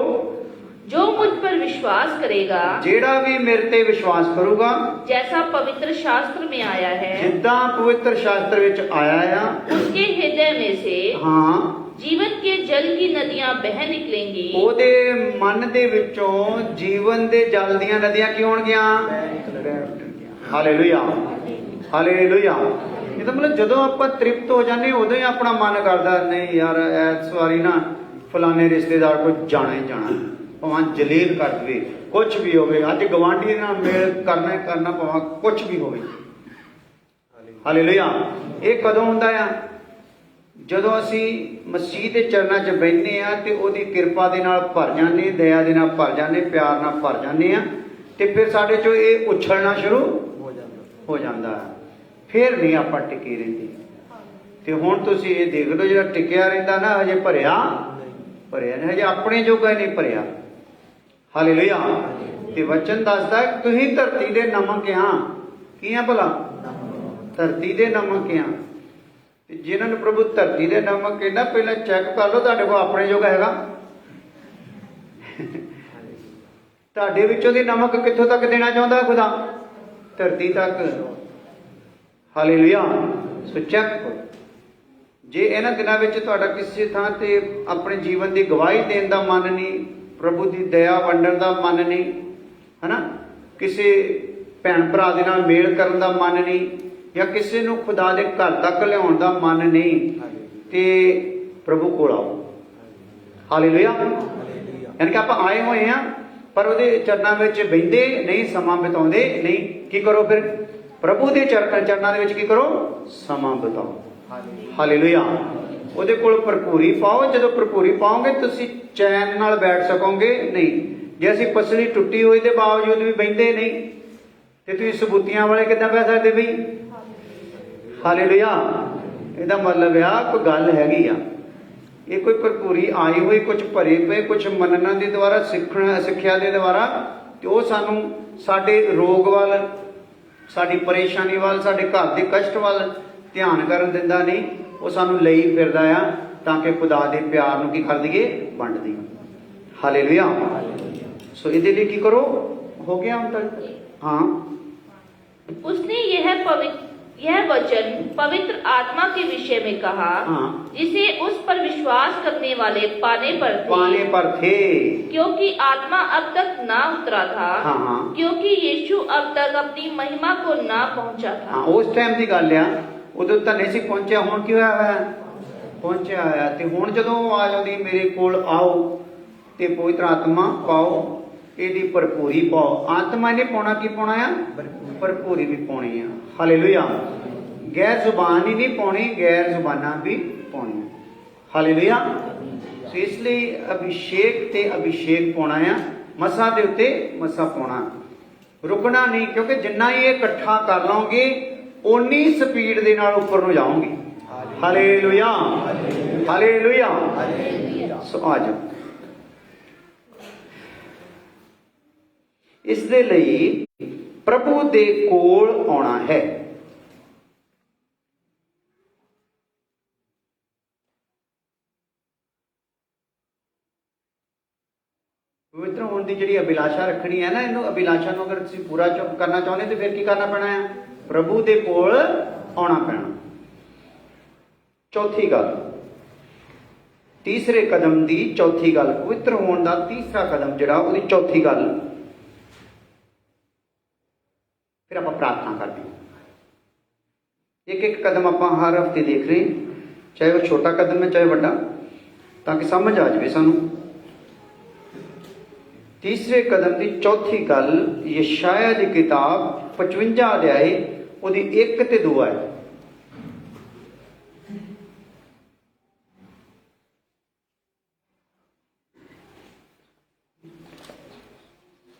जो मुझ पर विश्वास करेगा, जेड़ा भी मेरे ते विश्वास करूगा, जैसा पवित्र शास्त्र में आया है, जिद्दां पवित्र शास्त्र विच आया आ, उसके हृदय में से हाँ, जीवन के जल की नदियां बह निकलेंगी। ओदे मन दे विचों जीवन दे जल दियां नदियां की होणगियां। Hallelujah, hallelujah. ये तो मतलब जदों आपां तृप्त हो जाने उदों ही अपना मन करदा, नहीं यार इस वारी ना फलाने रिश्तेदार को जाना ही जाना, भावें जलील कर दे, कुछ भी होवे, अज गवांढी नाल मेल करना ही करना, भावें कुछ भी होवे। हालेलुया। ये कदों हुंदा आ, जदों असीं मसीह दे चरनां 'च बहिंदे आ ते ओहदी किरपा दे नाल भर जाने, दया दे नाल भर जाने, प्यार नाल भर जाने आ, ते फिर साडे चों ये उछलना शुरू हो जांदा है। फिर नहीं आपां टिके रहिंदे। ते हुण तुसीं ये देख लो, जिहड़ा टिकिया रहिंदा ना, हजे भरिया नहीं, हजे अपने जोगा ही नहीं भरिया। हालेलुया। ते वचन दसदा है तुसीं धरती दे नमक आ। की आ भला? धरती दे नमक आ। जिन्हां नूं प्रभु धरती दे नमक कहंदा, पहले चैक कर लो तुहाडे कोल अपने जोगा हैगा। तुहाडे विचों दी नमक कित्थों तक देना चाहुंदा खुदा? धरती तक। हालेलुया। सो चैक करो, जे इन्हां दिनां विच तुहाडा किसी थां ते अपने जीवन दी गवाही देण दा मन नहीं, प्रभु दी दया वंडण दा मन नहीं, है ना, किसी भैन भरा दे नाल मेल करन दा मन नहीं, या किसी नूं खुदा दे घर तक लियाउण दा मन नहीं, ते प्रभु कोल आओ। हालेलुया। यानी कि आपां आए होए आ, पर ਉਹਦੇ ਚਰਨਾਂ ਵਿੱਚ ਬਹਿੰਦੇ ਨਹੀਂ, ਸਮਾਂ ਬਿਤਾਉਂਦੇ ਨਹੀਂ। ਕੀ ਕਰੋ ਫਿਰ? ਪ੍ਰਭੂ ਦੇ ਚਰਨਾਂ ਦੇ ਵਿੱਚ ਕੀ ਕਰੋ? ਸਮਾਂ ਬਿਤਾਓ। ਹਾਲੇਲੂਇਆ। ਉਹਦੇ ਕੋਲ ਭਰਪੂਰੀ ਪਾਓ। ਜਦੋਂ ਭਰਪੂਰੀ ਪਾਓਗੇ ਤੁਸੀਂ ਚੈਨ ਨਾਲ ਬੈਠ ਸਕੋਗੇ ਨਹੀਂ। ਜੇ ਅਸੀਂ ਪਸਲੀ ਟੁੱਟੀ ਹੋਈ ਦੇ ਬਾਵਜੂਦ ਵੀ ਬਹਿੰਦੇ ਨਹੀਂ ਤੇ ਤੁਸੀਂ ਸਬੂਤੀਆਂ ਵਾਲੇ ਕਿੱਦਾਂ ਬਹਿ ਸਕਦੇ ਬਈ? ਹਾਲੇਲੂਇਆ। ਇਹਦਾ ਮਤਲਬ ਆ ਕੋਈ ਗੱਲ ਹੈਗੀ ਆ। ये कोई भरपूरी आई हुई, कुछ भरे पे, कुछ मनना के द्वारा, सिक्ख्या के द्वारा, तो वह सानू साडे रोग वाल, साडी परेशानी वाल, साडे घर के कष्ट वाल ध्यान करन दिंदा नहीं। वो सानू लई फिरदा आ ताकि खुदा दे प्यार नूं की कर दईए, वंड दईए। हालेलुया। सो इहदे लई की करो? हो गया हम तक? हाँ। उसने यह वचन पवित्र आत्मा के विषय में कहा, हाँ। जिसे उस पर विश्वास करने वाले पाने पर थे, क्योंकि आत्मा अब तक ना उतरा था। हाँ, हाँ। क्योंकि यीशु अब तक अपनी महिमा को ना पहुंचा था। हाँ, उस टाइम की गल आ, उदों तां नहीं सी पहुंचा। हुण की होया है? पहुंचा है। ते हुण जदों आवाज आउंदी मेरे कोल आओ ते पवित्र आत्मा पाओ, ਇਹਦੀ ਭਰਪੂਰੀ ਪਾਓ। ਆਤਮਾ ਨੇ ਪਾਉਣਾ, ਕੀ ਪਾਉਣਾ ਆ? ਭਰਪੂਰੀ ਵੀ ਪਾਉਣੀ ਆ। ਹਾਲੇਲੂਇਆ। ਗੈਰ ਜ਼ੁਬਾਨ ਹੀ ਨਹੀਂ ਪਾਉਣੀ, ਗੈਰ ਜ਼ੁਬਾਨਾਂ ਵੀ ਪਾਉਣੀਆਂ। ਹਾਲੇਲੂਇਆ। ਸੋ ਇਸ ਲਈ ਅਭਿਸ਼ੇਕ ਤੇ ਅਭਿਸ਼ੇਕ ਪਾਉਣਾ ਆ। ਮਸਾਂ ਦੇ ਉੱਤੇ ਮਸਾਂ ਪਾਉਣਾ, ਰੁਕਣਾ ਨਹੀਂ, ਕਿਉਂਕਿ ਜਿੰਨਾ ਹੀ ਇਹ ਇਕੱਠਾ ਕਰ ਲਓਗੇ ਓਨੀ ਸਪੀਡ ਦੇ ਨਾਲ ਉੱਪਰ ਨੂੰ ਜਾਓਗੇ। Hallelujah, hallelujah. ਸੋ ਆ ਜਾਓ। ਇਸ ਦੇ ਲਈ ਪ੍ਰਭੂ ਦੇ ਕੋਲ ਆਉਣਾ ਹੈ। ਪਵਿੱਤਰ ਹੋਣ ਦੀ ਜਿਹੜੀ ਅਭਿਲਾਸ਼ਾ ਰੱਖਣੀ ਹੈ ਨਾ, ਇਹਨੂੰ ਅਭਿਲਾਸ਼ਾ ਨੂੰ ਅਗਰ ਤੁਸੀਂ ਪੂਰਾ ਕਰਨਾ ਚਾਹੁੰਦੇ ਤੇ ਫਿਰ ਕੀ ਕਰਨਾ ਪੈਣਾ ਹੈ? ਪ੍ਰਭੂ ਦੇ ਕੋਲ ਆਉਣਾ ਪੈਣਾ। ਚੌਥੀ ਗੱਲ, ਤੀਸਰੇ ਕਦਮ ਦੀ ਚੌਥੀ ਗੱਲ, ਪਵਿੱਤਰ ਹੋਣ ਦਾ ਤੀਸਰਾ ਕਦਮ ਜਿਹੜਾ, ਉਹਦੀ ਚੌਥੀ ਗੱਲ, ਫਿਰ ਆਪਾਂ ਪ੍ਰਾਰਥਨਾ ਕਰਦੇ ਹਾਂ। ਇੱਕ ਇੱਕ ਕਦਮ ਆਪਾਂ ਹਰ ਹਫਤੇ ਦੇਖ ਰਹੇ, ਚਾਹੇ ਉਹ ਛੋਟਾ ਕਦਮ ਹੈ ਚਾਹੇ ਵੱਡਾ। ताकि समझ आ जाए सानू। तीसरे कदम की चौथी गल यशाया की किताब 55 अध्याय उहदी 1 ते 2 है।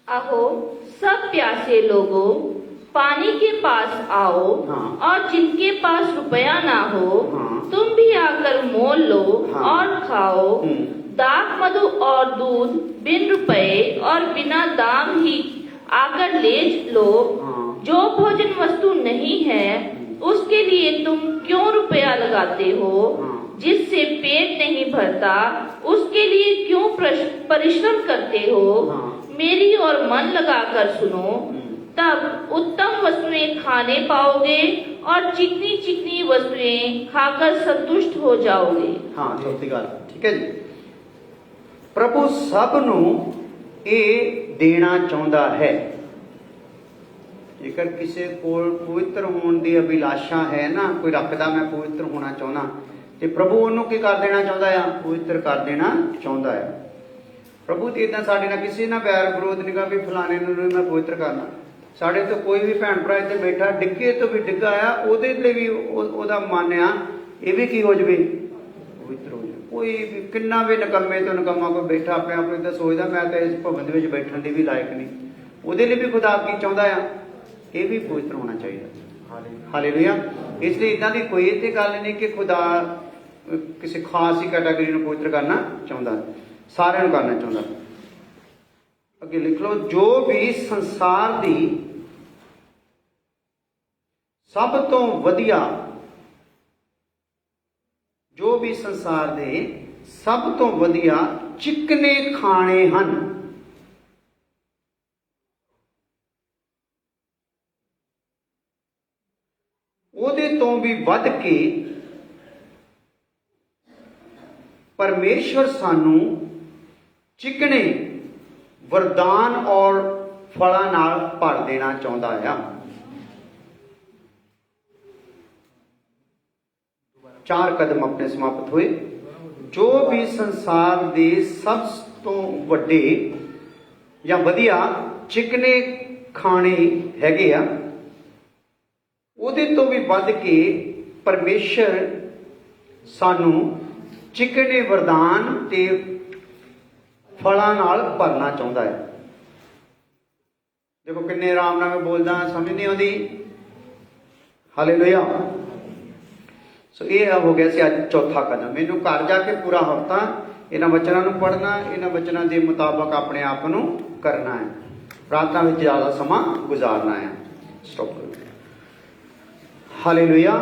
अहो सब प्यासे लोगों, पानी के पास आओ। हाँ। और जिनके पास रुपया ना हो, हाँ। तुम भी आकर मोल लो। हाँ। और खाओ। दाख मधु और दूध बिन रुपए और बिना दाम ही आकर ले लो। हाँ। जो भोजन वस्तु नहीं है उसके लिए तुम क्यों रुपया लगाते हो? हाँ। जिससे पेट नहीं भरता उसके लिए क्यों परिश्रम करते हो? हाँ। मेरी और मन लगाकर सुनो, तब उत्तम वस्तुएं खाने पाओगे और चिकनी चिकनी वस्तुएं खाकर संतुष्ट हो जाओगे। हाँ, चौथी गल ठीक है जी। प्रभु सब नू ये देना चाहता है। जेकर किसी को पवित्र होने की अभिलाषा है ना, कोई रखता मैं पवित्र होना चाहना, तो प्रभु उन्होंने की कर देना चाहता है? पवित्र कर देना चाहता है। प्रभु तो इदा साढ़े ना किसी ना बैर विरोध नहीं गा भी फलाने नूं मैं पवित्र करना। साढ़े तो कोई भी भैन भरा इत्थे बैठा डिग्गे तो भी डिग्गा आ, उहदे लिए भी उहदा मन आ ये भी की हो जाए, पवित्र हो जाए। कोई भी किन्ना भी निकम्मे तो निकम्मा कोई बैठा अपने आप को सोचता मैं तो इस भवन दे विच बैठण दी भी लायक नहीं, उहदे लिए भी खुदा की चाहता है ये भी पवित्र होना चाहिए। हालेलुया। इसलिए इदा की कोई इत्थे गल नहीं कि खुदा किसी खास ही कैटेगरी में पवित्र करना चाहता है, सारे करना चाहता। अगे लिख लो, जो भी संसार दी सब तो वधिया, जो भी संसार दे सब तो वधिया चिकने खाने हन, ਉਹਦੇ ਤੋਂ भी ਵੱਧ के परमेश्वर सानू चिकने वरदान और फलों नाल भर देना चाहता है। 4 कदम अपने समाप्त हुए। जो भी संसार दे सब तो वड्डे या वधिया चिकने खाने हैगे आ, ਉਹਦੇ ਤੋਂ भी ਵੱਧ के परमेश्वर सानू चिकने वरदान ते फलों नाल भरना चाहता है। देखो किन्ने आराम नाल मैं बोलदा, समझ नहीं आती। हालेलुया। सो ये हो गया से अज चौथा कदम। मैनू घर जाके पूरा हफ्ता इन्हां वचनां नूं पढ़ना, इन्हां वचनां दे मुताबक अपने आप नूं करना है, प्रार्थना विच ज़्यादा समा गुजारना है। स्टॉप करो। हालेलुया।